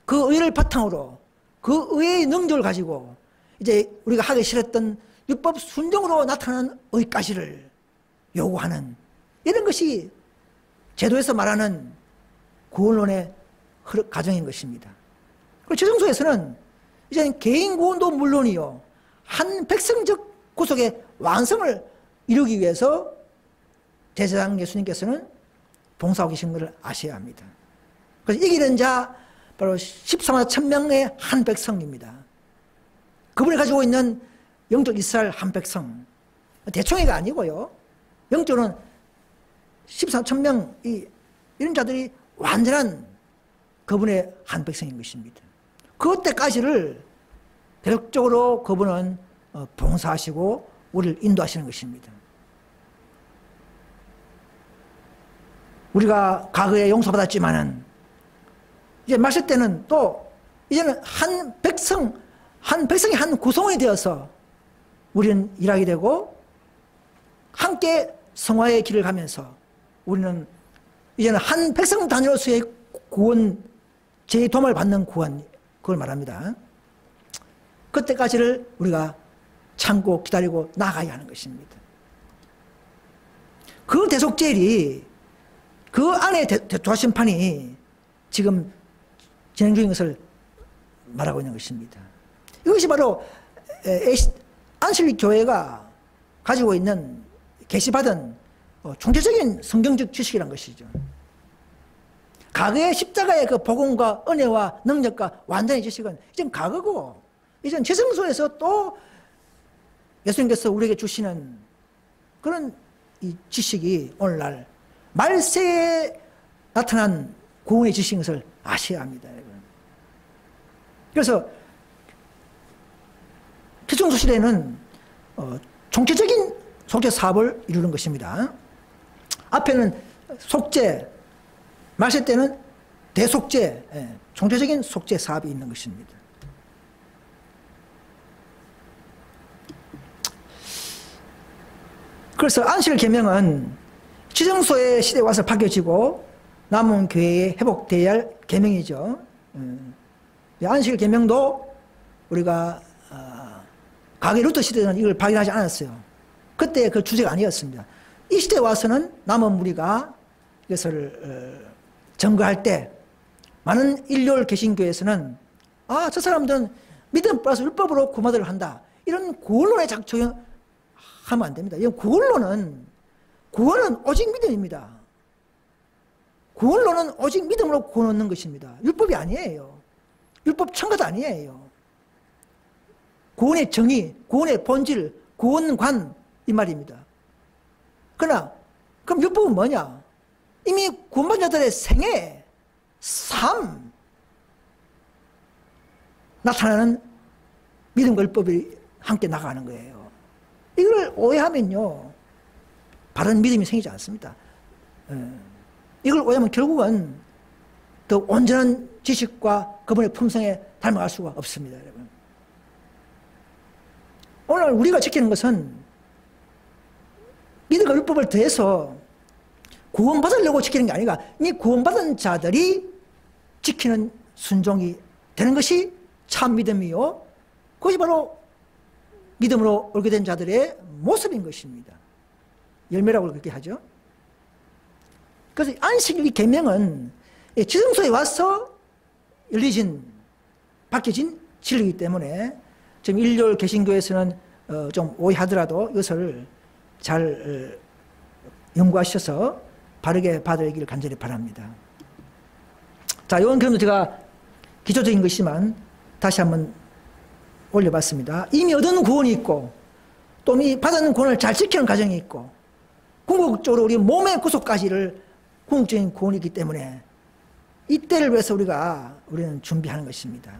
그 의를 바탕으로 그 의의 능력을 가지고 이제 우리가 하기 싫었던 율법 순종으로 나타나는 의까지를 요구하는 이런 것이 제도에서 말하는 구원론의 과정인 것입니다. 그리고 지성소에서는 이제는 개인 구원도 물론이요, 한 백성적 구속의 완성을 이루기 위해서 제사장 예수님께서는 봉사하고 계신 것을 아셔야 합니다. 그래서 이기는 자 바로 14만 1000명의 한 백성입니다. 그분이 가지고 있는 영적 이스라엘 한 백성, 대충이가 아니고요, 영적으로는 14만 1000명 이런 자들이 완전한 그분의 한 백성인 것입니다. 그때까지를 계속적으로 그분은 봉사하시고 우리를 인도하시는 것입니다. 우리가 과거에 용서받았지만은 이제 마실 때는 또 이제는 한 백성이 한 구성원이 되어서 우리는 일하게 되고 함께 성화의 길을 가면서 우리는 이제는 한 백성 단위로서의 구원, 제 도움을 받는 구원, 그걸 말합니다. 그때까지를 우리가 참고 기다리고 나가야 하는 것입니다. 그 대속제일이 그 안에 대토심판이 지금 진행 중인 것을 말하고 있는 것입니다. 이것이 바로 안실 교회가 가지고 있는 계시받은 총체적인 성경적 지식이란 것이죠. 과거의 십자가의 그 복음과 은혜와 능력과 완전의 지식은 이젠 과거고, 이젠 지성소에서 또 예수님께서 우리에게 주시는 그런 이 지식이 오늘날 말세에 나타난 구원의 지식인 것을 아셔야 합니다, 여러분. 그래서 지성소 시대는 총체적인 속죄 사업을 이루는 것입니다. 앞에는 속죄, 마실 때는 대속죄, 총체적인 속죄 사업이 있는 것입니다. 그래서 안실 계명은 지성소의 시대에 와서 바뀌어지고 남은 교회에 회복되어야 할 계명이죠. 안실 계명도 우리가 과거 루터 시대는 이걸 발견하지 않았어요. 그때 그 주제가 아니었습니다. 이 시대에 와서는 남은 무리가 이것을 증거할 때 많은 일요일 개신교에서는 저 사람들은 믿음 플러스 율법으로 구마들을 한다, 이런 구원론에 적용하면 안 됩니다. 이 구원은 오직 믿음입니다. 구원론은 오직 믿음으로 구원 얻는 것입니다. 율법이 아니에요. 율법 첨가도 아니에요. 구원의 정의, 구원의 본질, 구원관, 이 말입니다. 그러나 그럼 율법은 뭐냐? 이미 구원받은 자들의 생애, 삶, 나타나는 믿음과 율법이 함께 나가는 거예요. 이걸 오해하면요, 바른 믿음이 생기지 않습니다. 이걸 오해하면 결국은 더 온전한 지식과 그분의 품성에 닮아갈 수가 없습니다, 여러분. 오늘 우리가 지키는 것은 믿음과 율법을 더해서 구원받으려고 지키는 게 아니라 이 구원받은 자들이 지키는 순종이 되는 것이 참 믿음이요, 그것이 바로 믿음으로 옳게 된 자들의 모습인 것입니다. 열매라고 그렇게 하죠. 그래서 안식일 계명은 지성소에 와서 바뀌어진 진리이기 때문에 지금 일요일 개신교에서는 좀 오해하더라도 이것을 잘 연구하셔서 바르게 받아들이기를 간절히 바랍니다. 자, 이건 그러면 제가 기초적인 것이지만 다시 한번 올려봤습니다. 이미 얻은 구원이 있고 또 이 받은 구원을 잘 지키는 과정이 있고 궁극적으로 우리 몸의 구속까지를 궁극적인 구원이 있기 때문에 이때를 위해서 우리는 준비하는 것입니다.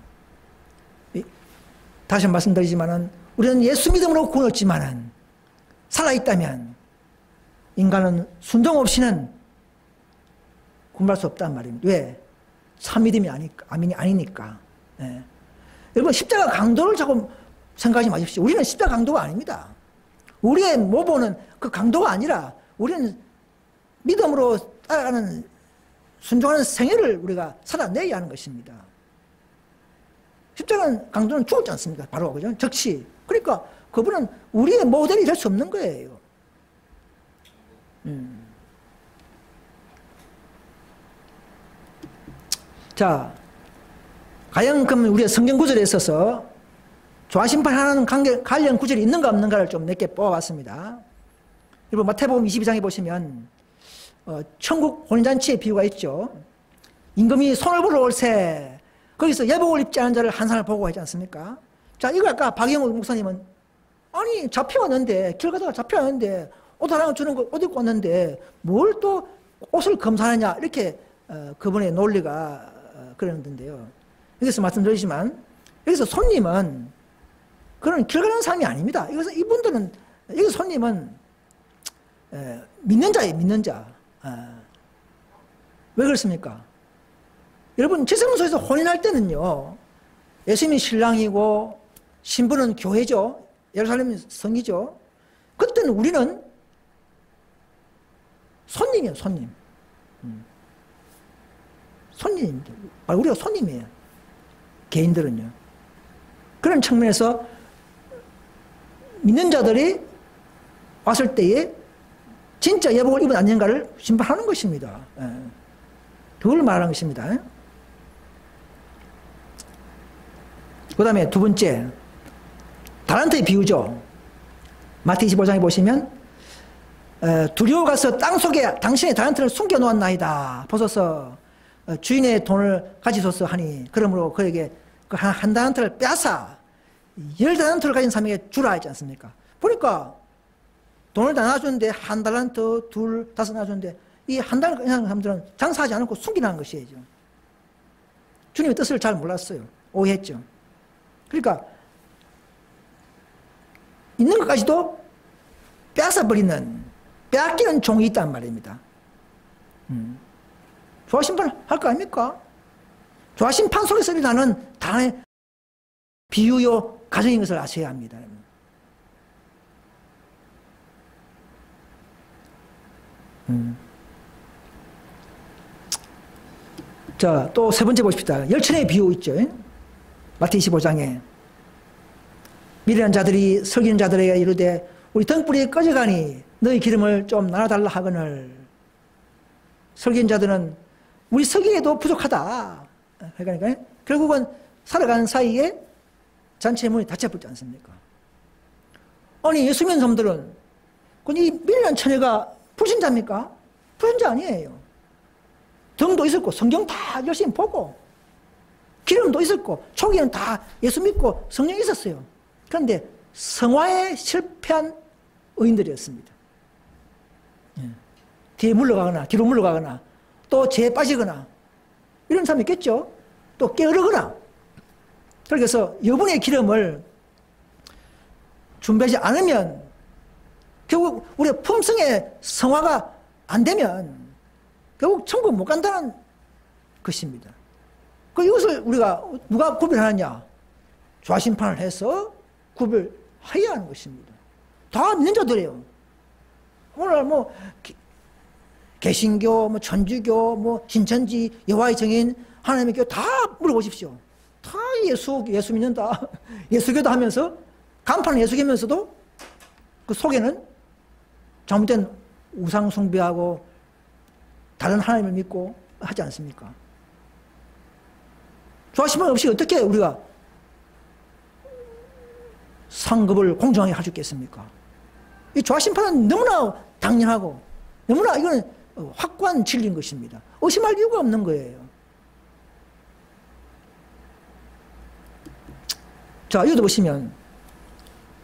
다시 말씀드리지만은 우리는 예수 믿음으로 구원 얻지만은 살아있다면 인간은 순종 없이는 구원할 수 없단 말입니다. 왜? 참믿음이 아니니까. 예. 여러분 십자가 강도를 조금 생각하지 마십시오. 우리는 십자가 강도가 아닙니다. 우리의 모보는 그 강도가 아니라 우리는 믿음으로 따라가는 순종하는 생애를 우리가 살아내야 하는 것입니다. 십자가 강도는 죽었지 않습니까? 바로 그죠? 즉시. 그러니까 그분은 우리의 모델이 될 수 없는 거예요. 자, 과연 그럼 우리의 성경 구절에 있어서 조화심판하는 관련 구절이 있는가 없는가를 좀 몇 개 뽑아봤습니다. 여러분 마태복음 22장에 보시면 천국 혼인잔치의 비유가 있죠. 임금이 손을 보러 올세 거기서 예복을 입지 않은 자를 한 사람을 보고 하지 않습니까? 자, 이거 아까 박영우 목사님은 아니 잡혀왔는데 길 가다가 잡혀왔는데 옷 하나 주는 거 옷 입고 왔는데 뭘 또 옷을 검사하느냐 이렇게 그분의 논리가 그러는데요. 여기서 말씀드리지만 여기서 손님은 그런 길 가는 사람이 아닙니다. 이분들은 여기 손님은 믿는 자예요. 믿는 자. 왜 그렇습니까? 여러분 지성소에서 혼인할 때는요 예수님이 신랑이고 신부는 교회죠. 예루살렘 성이죠. 그때는 우리는 손님이에요. 손님. 손님입니다. 우리가 손님이에요. 개인들은요. 그런 측면에서 믿는 자들이 왔을 때에 진짜 예복을 입은 아닌가를 심판하는 것입니다. 그걸 말하는 것입니다. 그 다음에 두 번째 달란트의 비유죠. 마태 25장에 보시면 두려워 가서 땅속에 당신의 달란트를 숨겨 놓았나이다. 보소서 주인의 돈을 가지소서 하니 그러므로 그에게 그 한 달란트를 빼앗아 10달란트를 가진 사람에게 주라 했지 않습니까? 보니까 돈을 다 놔주는데 한 달란트, 둘, 다섯 놔주는데 이 한 달란트 이상 사람들은 장사하지 않고 숨기라는 것이죠. 주님의 뜻을 잘 몰랐어요. 오해했죠. 그러니까 있는 것까지도 빼앗아버리는 빼앗기는 종이 있단 말입니다. 조화심판 할 거 아닙니까? 조화심판 속에서 일어나는 단의 비유요 가정인 것을 아셔야 합니다. 자, 또 세 번째 보십시다. 열천의 비유 있죠. 마태 25장에 미련한 자들이 설기는 자들에게 이르되 우리 등불이 꺼져가니 너희 기름을 좀 나눠달라 하거늘. 설기는 자들은 우리 서기에도 부족하다. 그러니까 결국은 살아가는 사이에 잔치의 문이 닫혀버리지 않습니까? 아니 예수 믿는 사람들은 이 미련한 처녀가 불신자입니까? 불신자 아니에요. 등도 있었고 성경 다 열심히 보고 기름도 있었고 초기에는 다 예수 믿고 성령이 있었어요. 그런데 성화에 실패한 의인들이었습니다. 뒤에 물러가거나 뒤로 물러가거나 또 죄에 빠지거나 이런 사람이 있겠죠. 또 게으르거나. 그래서 여분의 기름을 준비하지 않으면 결국 우리의 품성의 성화가 안 되면 결국 천국 못 간다는 것입니다. 이것을 우리가 누가 구별하느냐? 조화심판을 해서 구별해야 하는 것입니다. 다 믿는 자들이에요. 오늘 개신교, 천주교, 신천지, 여호와의 증인, 하나님의 교 다 물어보십시오. 다 예수 믿는다. 예수교도 하면서 간판은 예수교면서도 그 속에는 잘못된 우상 숭배하고 다른 하나님을 믿고 하지 않습니까? 조화심판 없이 어떻게 우리가 상급을 공정하게 할 수 있겠습니까? 이 조화심판은 너무나 당연하고 너무나 이거는 확고한 진리인 것입니다. 의심할 이유가 없는 거예요. 자, 여기도 보시면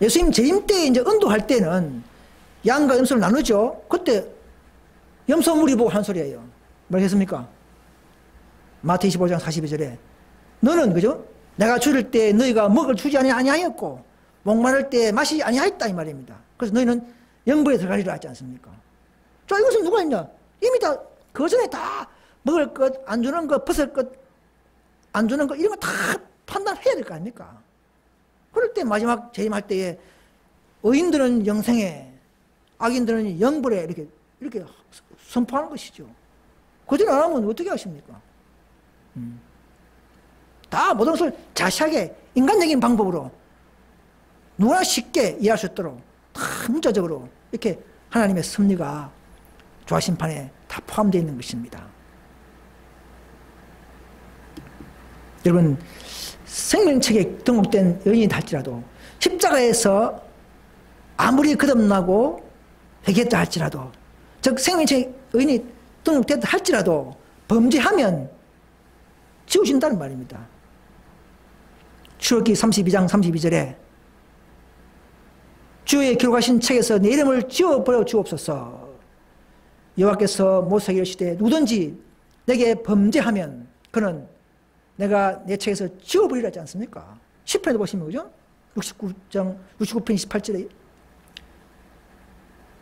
예수님 재림 때 이제 은도할 때는 양과 염소를 나누죠. 그때 염소 무리 보고 한 소리예요. 뭐라 했습니까? 마태 25장 42절에 너는 그죠? 내가 줄일 때 너희가 먹을 주지 아니하였고 목마를 때 마시지 아니하였다 이 말입니다. 그래서 너희는 영벌에 들어가리라 하지 않습니까? 자, 이것은 누가 했냐? 이미 다 그 전에 다 먹을 것, 안 주는 것, 벗을 것, 안 주는 것 이런 거 다 판단해야 될 거 아닙니까? 그럴 때 마지막 재림할 때에 의인들은 영생에, 악인들은 영벌에 이렇게 선포하는 것이죠. 그전 안 하면 어떻게 하십니까? 다 모든 것을 자세하게 인간적인 방법으로 누구나 쉽게 이해할 수 있도록 다 문자적으로 이렇게 하나님의 섭리가 조화심판에 다 포함되어 있는 것입니다. 여러분, 생명책에 등록된 여인이다 할지라도 십자가에서 아무리 거듭나고 회개했다 할지라도, 즉 생명책에 의인이 등록됐다 할지라도 범죄하면 지우신다는 말입니다. 출애굽기 32장 32절에 주의 기록하신 책에서 내 이름을 지워버려 주옵소서. 여호와께서 모세에게 이르시되 누구든지 내게 범죄하면 그는 내가 내 책에서 지워버리라 하지 않습니까? 10편에도 보시면 그죠? 69편 28절에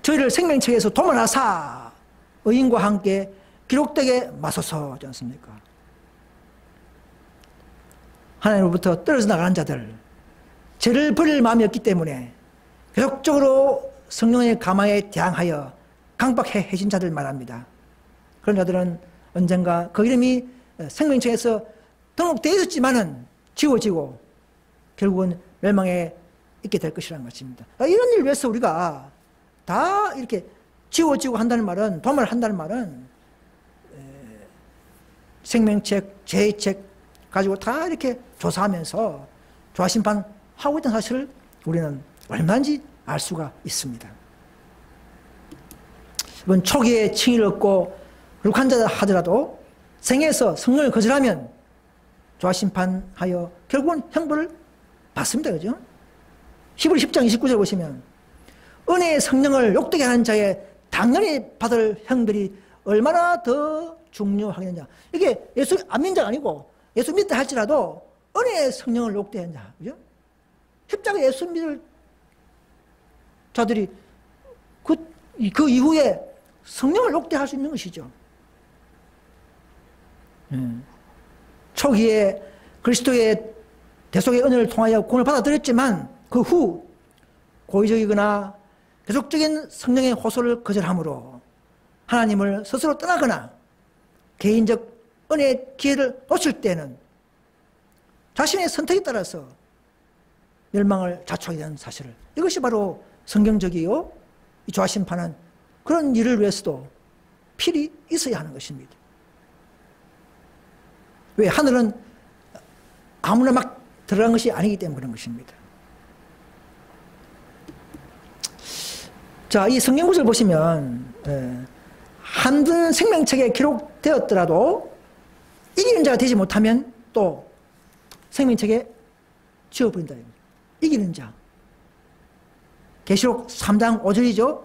저희를 생명책에서 도말하사 의인과 함께 기록되게 마소서 하지 않습니까? 하나님으로부터 떨어져 나가는 자들, 죄를 버릴 마음이 없기 때문에 계속적으로 성령의 감화에 대항하여 강박해진 자들 말합니다. 그런 자들은 언젠가 그 이름이 생명책에서 등록되어 있었지만은 지워지고 결국은 멸망에 있게 될 것이라는 것입니다. 이런 일을 위해서 우리가 다 이렇게 지워지고 한다는 말은, 도말한다는 말은 생명책, 죄의책 가지고 다 이렇게 조사하면서 조화심판하고 있다는 사실을 우리는 얼마인지 알 수가 있습니다. 이번 초기에 칭의를 얻고 룩한 자 하더라도 생에서 성령을 거절하면 조화심판하여 결국은 형벌을 받습니다. 그죠? 히브리 10장 29절 보시면 은혜의 성령을 욕되게 하는 자의 당연히 받을 형벌이 얼마나 더 중요하겠느냐. 이게 예수 안 믿는 자가 아니고 예수 믿다 할지라도 은혜의 성령을 욕되게 하는 자. 그죠? 십자가 예수 믿을 자들이 그 이후에 성령을 욕되할 수 있는 것이죠. 초기에 그리스도의 대속의 은혜를 통하여 구원을 받아들였지만 그 후 고의적이거나 계속적인 성령의 호소를 거절함으로 하나님을 스스로 떠나거나 개인적 은혜의 기회를 놓칠 때는 자신의 선택에 따라서 멸망을 자초하게 되는 사실을, 이것이 바로 성경적이요 이 조화심판은 그런 일을 위해서도 필히 있어야 하는 것입니다. 왜? 하늘은 아무나 막 들어간 것이 아니기 때문에 그런 것입니다. 자, 이 성경구절 보시면 한든 생명책에 기록되었더라도 이기는 자가 되지 못하면 또 생명책에 지워버린다. 이기는 자. 계시록 3장 5절이죠.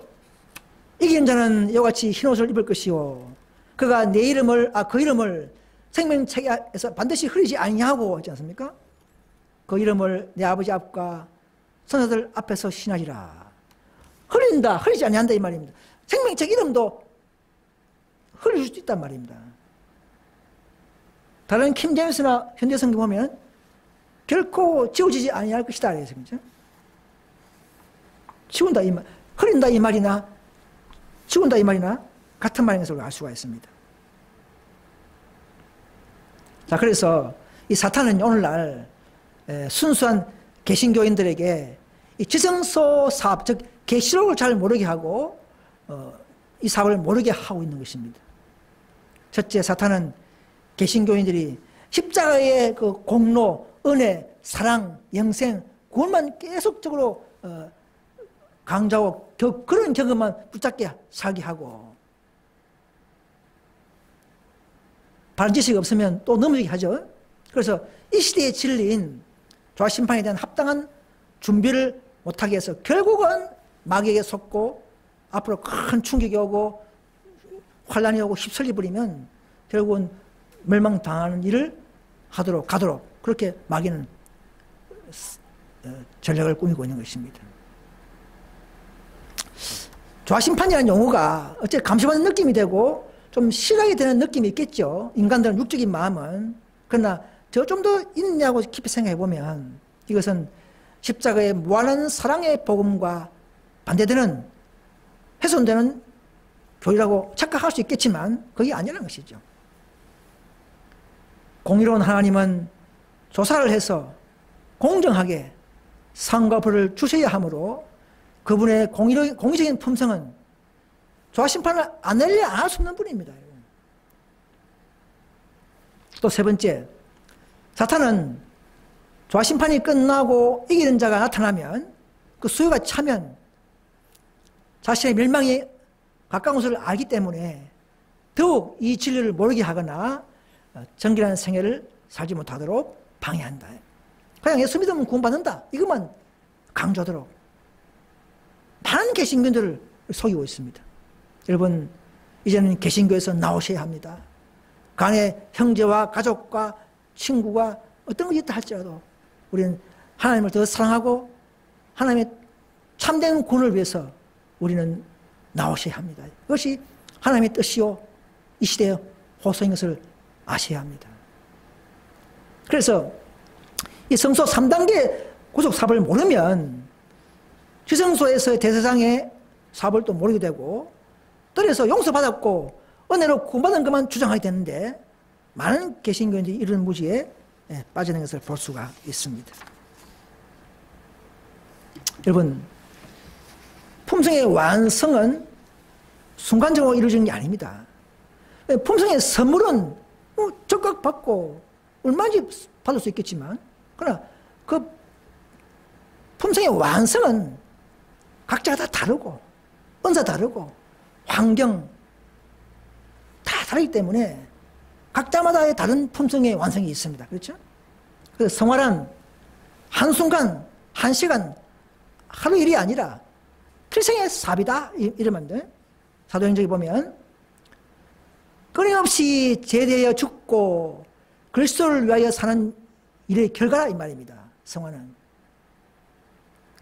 이기는 자는 이와 같이 흰옷을 입을 것이요 그가 내 이름을 그 이름을 생명책에서 반드시 흐리지 아니하고 하지 않습니까? 그 이름을 내 아버지 앞과 선사들 앞에서 신하리라. 흐린다, 흐리지 아니한다 이 말입니다. 생명책 이름도 흐릴 수도 있단 말입니다. 다른 킹제임스나 현대성경 보면 결코 지워지지 아니할 것이다 그래서 그죠? 지운다 이 말, 흐린다 이 말이나 지운다 이 말이나 같은 말인 것을 알 수가 있습니다. 자, 그래서 이 사탄은 오늘날 순수한 개신교인들에게 이 지성소 사업, 즉 계시록을 잘 모르게 하고 이 사업을 모르게 하고 있는 것입니다. 첫째, 사탄은 개신교인들이 십자가의 그 공로, 은혜, 사랑, 영생, 그것만 계속적으로 강조하고 그런 경험만 붙잡게 살게 하고 바른 지식이 없으면 또 넘어지게 하죠. 그래서 이 시대의 진리인 조화심판에 대한 합당한 준비를 못하게 해서 결국은 마귀에게 속고 앞으로 큰 충격이 오고 환란이 오고 휩쓸려 버리면 결국은 멸망당하는 일을 가도록 그렇게 마귀는 전략을 꾸미고 있는 것입니다. 조화심판이라는 용어가 어째 감시받는 느낌이 되고 좀 실하게 되는 느낌이 있겠죠. 인간들은 육적인 마음은. 그러나 저 좀 더 있냐고 깊이 생각해 보면 이것은 십자가의 무한한 사랑의 복음과 반대되는 훼손되는 교리라고 착각할 수 있겠지만 그게 아니라는 것이죠. 공의로운 하나님은 조사를 해서 공정하게 상과 벌을 주셔야 하므로 그분의 공의적인 품성은 조화심판을 안 내려 안 할 수 없는 분입니다. 또 세 번째, 사탄은 조화심판이 끝나고 이기는 자가 나타나면 그 수요가 차면 자신의 멸망이 가까운 것을 알기 때문에 더욱 이 진리를 모르게 하거나 정결한 생애를 살지 못하도록 방해한다. 그냥 예수 믿으면 구원받는다. 이것만 강조하도록 많은 개신교들을 속이고 있습니다. 여러분, 이제는 개신교에서 나오셔야 합니다. 간의 형제와 가족과 친구가 어떤 것이 있다 할지라도 우리는 하나님을 더 사랑하고 하나님의 참된 구원을 위해서 우리는 나오셔야 합니다. 그것이 하나님의 뜻이요 이 시대의 호소인 것을 아셔야 합니다. 그래서 이 성소 3단계 구속 사업을 모르면 지성소에서의 대제사장의 사업을 또 모르게 되고 뜰에서 용서받았고 은혜로 구원받은 것만 주장하게 되는데 많은 개신교인들이 이런 무지에 빠지는 것을 볼 수가 있습니다. 여러분, 품성의 완성은 순간적으로 이루어지는 게 아닙니다. 품성의 선물은 적각 받고 얼마든지 받을 수 있겠지만 그러나 그 품성의 완성은 각자가 다 다르고 은사 다르고 환경 다 다르기 때문에 각자마다의 다른 품성의 완성이 있습니다. 그렇죠? 그래서 성화란 한순간, 한시간, 하루 일이 아니라 필생의 사비다 이러면 돼. 사도행전에 보면 끊임없이 제대하여 죽고 그리스도를 위하여 사는 일의 결과라 이 말입니다. 성화는.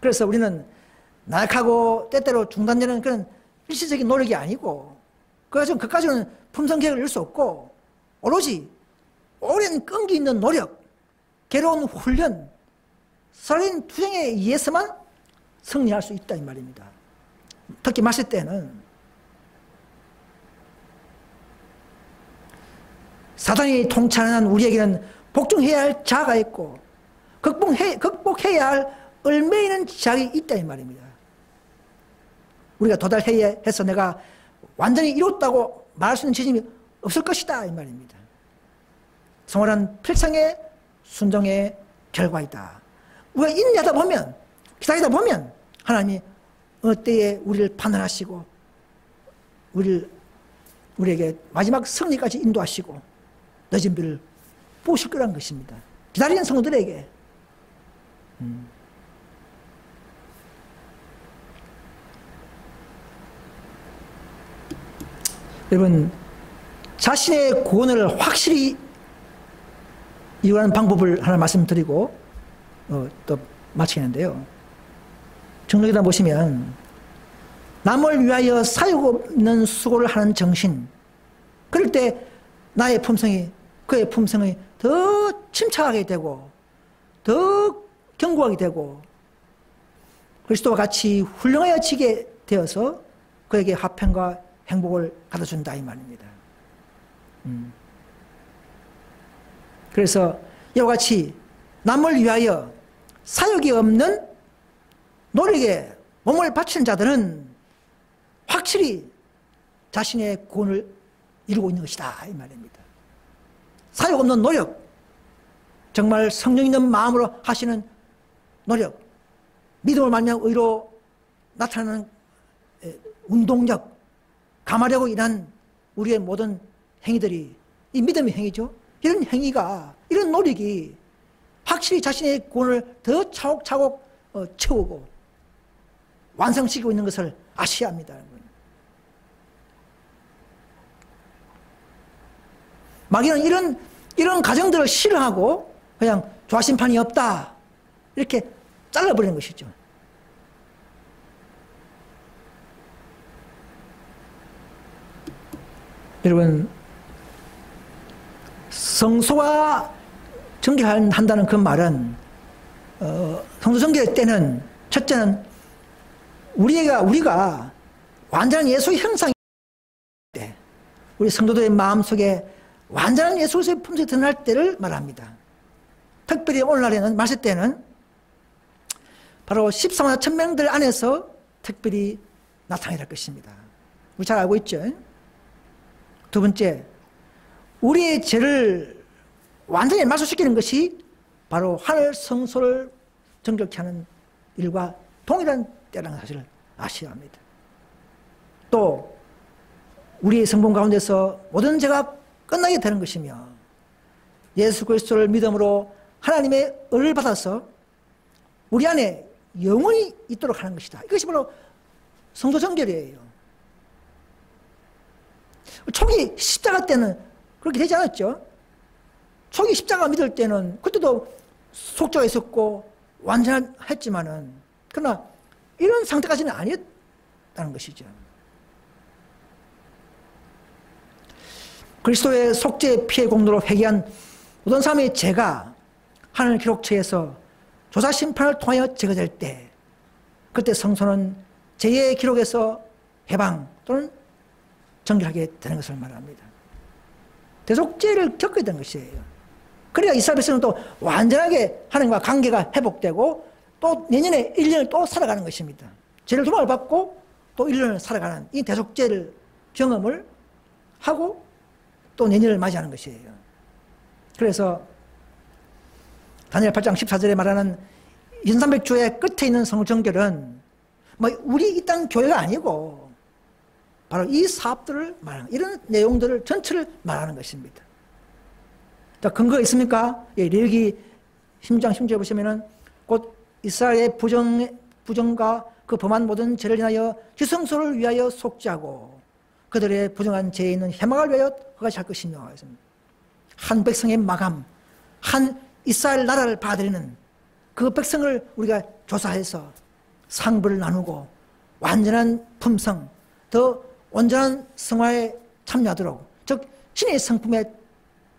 그래서 우리는 나약하고 때때로 중단되는 그런 일시적인 노력이 아니고 그까지는 품성 계획을 이룰 수 없고 오로지 오랜 끈기 있는 노력, 괴로운 훈련, 살아있는 투쟁에 의해서만 승리할 수 있다 이 말입니다. 특히 마실 때는 사단이 통찰한 우리에게는 복종해야 할 자아가 있고 극복해야 할 얼매이는 자아가 있다 이 말입니다. 우리가 도달해야 해서 내가 완전히 이뤘다고 말할 수 있는 지점이 없을 것이다 이 말입니다. 성화란 필상의 순종의 결과이다. 우리가 인내하다 보면 기다리다 보면 하나님이 어느 때에 우리를 판단하시고 우리에게 마지막 승리까지 인도하시고 늦은 비를 보실 거란 것입니다. 기다리는 성도들에게 여러분, 자신의 구원을 확실히 이루는 방법을 하나 말씀드리고 또 마치겠는데요. 정록에다 보시면 남을 위하여 사유 없는 수고를 하는 정신, 그럴 때 나의 품성이 그의 품성이 더 침착하게 되고 더 견고하게 되고 그리스도와 같이 훌륭하여지게 되어서 그에게 화평과 행복을 가져준다 이 말입니다. 그래서 이와 같이 남을 위하여 사역이 없는 노력에 몸을 바치는 자들은 확실히 자신의 구원을 이루고 있는 것이다 이 말입니다. 사역 없는 노력, 정말 성령 있는 마음으로 하시는 노력, 믿음을 말미암아 의로 나타나는 운동력, 감하려고 일한 우리의 모든 행위들이 이 믿음의 행위죠. 이런 행위가, 이런 노력이 확실히 자신의 구원을 더 차곡차곡 채우고 완성시키고 있는 것을 아셔야 합니다. 마귀는 이런 가정들을 싫어하고 그냥 조화심판이 없다 이렇게 잘라버리는 것이죠. 여러분, 성소와 정결한다는 그 말은 성소 정결 때는 첫째는 우리가 완전한 예수의 형상이 때, 우리 성도들의 마음속에 완전한 예수의 품성이 드러날 때를 말합니다. 특별히 오늘날에는 말세 때는 바로 14만 1000명들 안에서 특별히 나타나게 될 것입니다. 우리 잘 알고 있죠? 두 번째, 우리의 죄를 완전히 말소시키는 것이 바로 하늘 성소를 정결케 하는 일과 동일한 때라는 사실을 아셔야 합니다. 또 우리의 성공 가운데서 모든 죄가 끝나게 되는 것이며 예수 그리스도를 믿음으로 하나님의 은혜를 받아서 우리 안에 영원히 있도록 하는 것이다. 이것이 바로 성도 정결이에요. 초기 십자가 때는 그렇게 되지 않았죠. 초기 십자가 믿을 때는 그때도 속죄가 있었고 완전했지만은 그러나 이런 상태까지는 아니었다는 것이죠. 그리스도의 속죄 피해 공로로 회개한 모든 사람의 죄가 하늘 기록처에서 조사 심판을 통하여 제거될 때 그때 성소는 죄의 기록에서 해방 또는 정결하게 되는 것을 말합니다. 대속죄를 겪게 된 것이에요. 그래야 이스라엘 백성은 또 완전하게 하나님과 관계가 회복되고 또 내년에 1년을 또 살아가는 것입니다. 죄를 조망을 받고 또 1년을 살아가는 이 대속죄를 경험을 하고 또 내년을 맞이하는 것이에요. 그래서 다니엘 8장 14절에 말하는 2300주의 끝에 있는 성정결은 뭐 우리 이 땅 교회가 아니고 바로 이 사업들을 말하는 이런 내용들을 전체를 말하는 것입니다. 자, 근거가 있습니까? 예, 레위기 10장 10절에 보시면은 곧 이스라엘의 부정과 그 범한 모든 죄를 인하여 지성소를 위하여 속죄하고 그들의 부정한 죄에 있는 해막을 위하여 그것이 할 것이며 한 백성의 마감, 한 이스라엘 나라를 받아들이는 그 백성을 우리가 조사해서 상부를 나누고 완전한 품성, 더 온전한 성화에 참여하도록, 즉 신의 성품에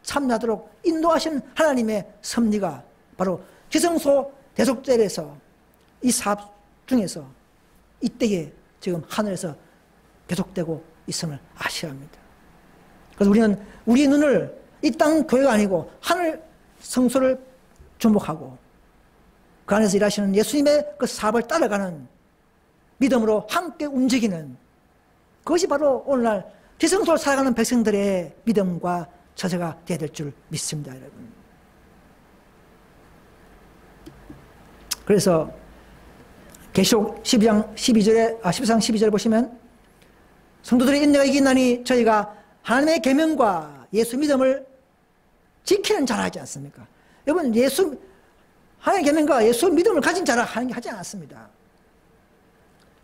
참여하도록 인도하신 하나님의 섭리가 바로 지성소 대속죄에서 이 사업 중에서 이때에 지금 하늘에서 계속되고 있음을 아셔야 합니다. 그래서 우리는 우리의 눈을 이 땅 교회가 아니고 하늘 성소를 주목하고 그 안에서 일하시는 예수님의 그 사업을 따라가는 믿음으로 함께 움직이는 그것이 바로 오늘날 지성소를 살아가는 백성들의 믿음과 처세가 되어야 될 줄 믿습니다, 여러분. 그래서 계시록 12장 12절에 보시면 성도들의 인내가 이기나니 저희가 하나님의 계명과 예수 믿음을 지키는 자라 하지 않습니까? 여러분, 하나님의 계명과 예수 믿음을 가진 자라 하지 않았습니다.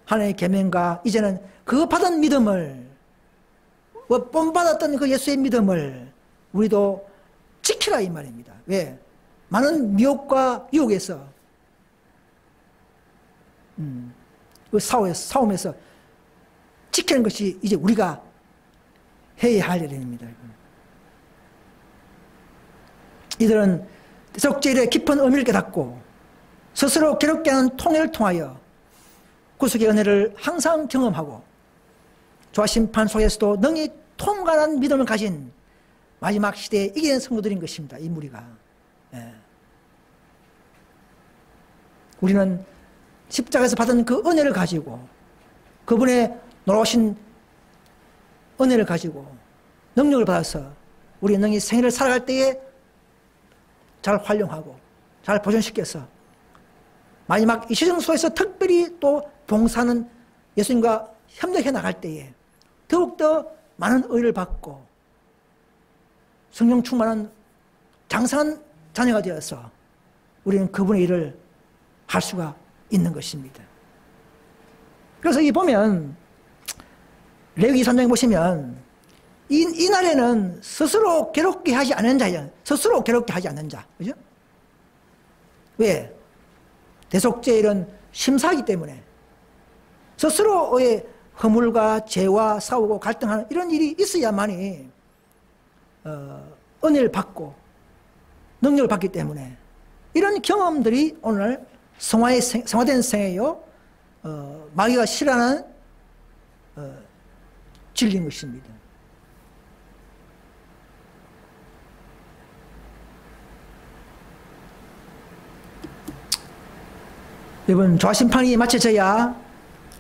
하나님의 계명과 이제는 그 받은 믿음을, 본받았던 그 예수의 믿음을 우리도 지키라 이 말입니다. 왜? 많은 미혹과 유혹에서 그 싸움에서 지키는 것이 이제 우리가 해야 할 일입니다. 이들은 대속죄의 깊은 의미를 깨닫고 스스로 괴롭게 하는 통해를 통하여 구속의 은혜를 항상 경험하고 조화심판 속에서도 능히 통과한 믿음을 가진 마지막 시대에 이기는 성도들인 것입니다. 이 무리가. 예. 우리는 십자가에서 받은 그 은혜를 가지고 그분의 놀라우신 은혜를 가지고 능력을 받아서 우리 능히 생애를 살아갈 때에 잘 활용하고 잘 보존시켜서 마지막 이 시정소에서 특별히 또 봉사는 예수님과 협력해 나갈 때에 더욱더 많은 의를 받고 성령 충만한 장성한 자녀가 되어서 우리는 그분의 일을 할 수가 있는 것입니다. 그래서 이 보면 레위기 3장에 보시면 이 날에는 스스로 괴롭게 하지 않는 자예요. 스스로 괴롭게 하지 않는 자. 그죠? 왜? 대속죄일은 심사하기 때문에 스스로의 허물과 죄와 싸우고 갈등하는 이런 일이 있어야만이 은혜를 받고 능력을 받기 때문에 이런 경험들이 오늘 성화된 생애요 마귀가 싫어하는 진리인 것입니다. 여러분, 조화심판이 마쳐져야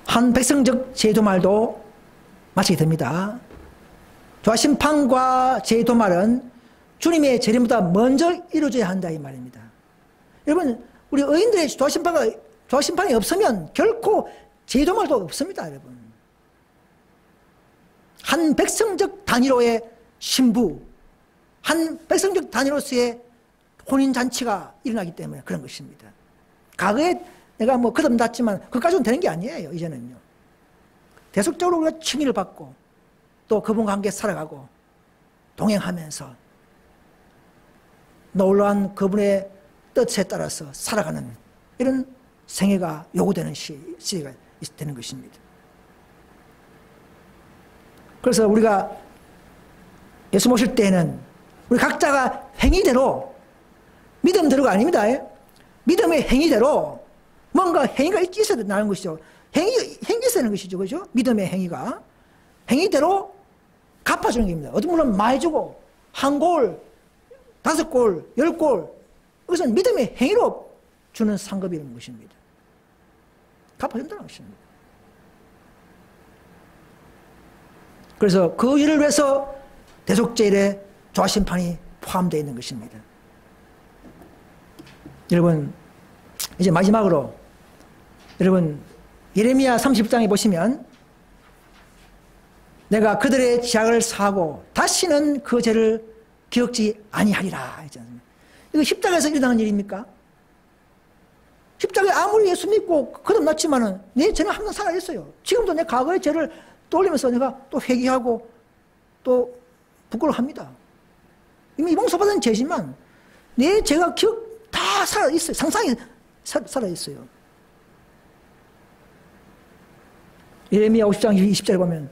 한 백성적 제도말도 마치게 됩니다. 조화심판과 제도말은 주님의 재림보다 먼저 이루어져야 한다 이 말입니다. 여러분, 우리 의인들의 조화심판이 없으면 결코 제도말도 없습니다. 여러분, 한 백성적 단위로의 신부, 한 백성적 단위로서의 혼인잔치가 일어나기 때문에 그런 것입니다. 과거에 내가 뭐 거듭났지만 그까지는 되는 게 아니에요. 이제는요. 대속적으로 우리가 칭의를 받고 또 그분과 함께 살아가고 동행하면서 놀라운 그분의 뜻에 따라서 살아가는 이런 생애가 요구되는 시기가 되는 것입니다. 그래서 우리가 예수 모실 때에는 우리 각자가 행위대로 믿음대로가 아닙니다. 믿음의 행위대로 뭔가 행위가 있어야 나는 것이죠. 행위가 있어야 하는 것이죠. 그죠? 믿음의 행위가. 행위대로 갚아주는 겁니다. 어떤 분은 많이 주고, 한 골, 5골, 10골. 그것은 믿음의 행위로 주는 상급이라는 것입니다. 갚아준다는 것입니다. 그래서 그 일을 위해서 대속죄일에 조화심판이 포함되어 있는 것입니다. 여러분, 이제 마지막으로 여러분 예레미야 30장에 보시면 내가 그들의 죄악을 사하고 다시는 그 죄를 기억지 아니하리라 했잖아요. 이거 십자가에서 일어나는 일입니까? 십자가에 아무리 예수 믿고 거듭났지만은 내 죄는 항상 살아있어요. 지금도 내 과거의 죄를 떠올리면서 내가 또 회개하고 또 부끄러워합니다. 이미 용서받은 죄지만 내 죄가 다 살아있어요. 상상이 살아있어요. 예레미야 50장 20절에 보면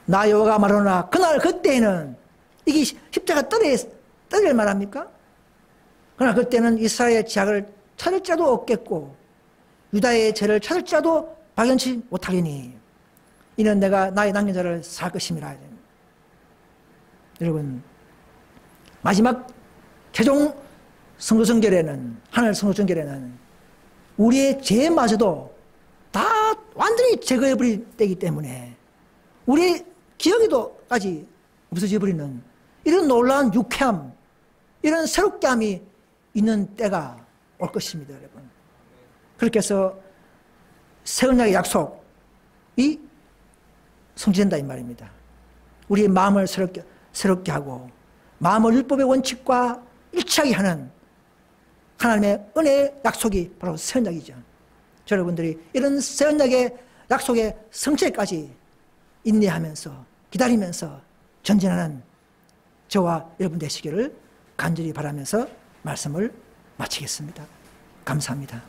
나 여호와가 말하노라 그날 그때에는 이게 십자가 떨어질 말합니까? 그러나 그때는 이스라엘의 죄악을 찾을 자도 없겠고 유다의 죄를 찾을 자도 발견치 못하리니 이는 내가 나의 남긴 자를 살 것임이라. 여러분, 마지막 최종 성도정결에는 하늘 성도정결에는 우리의 죄마저도 다 완전히 제거해버릴 때이기 때문에 우리의 기억에도까지 없어져버리는 이런 놀라운 유쾌함, 이런 새롭게 함이 있는 때가 올 것입니다. 여러분, 그렇게 해서 새 언약의 약속이 성취된다 이 말입니다. 우리의 마음을 새롭게 하고 마음을 율법의 원칙과 일치하게 하는 하나님의 은혜의 약속이 바로 새 언약이죠. 여러분들이 이런 새 언약의 약속의 성취까지 인내하면서 기다리면서 전진하는 저와 여러분 되시기를 간절히 바라면서 말씀을 마치겠습니다. 감사합니다.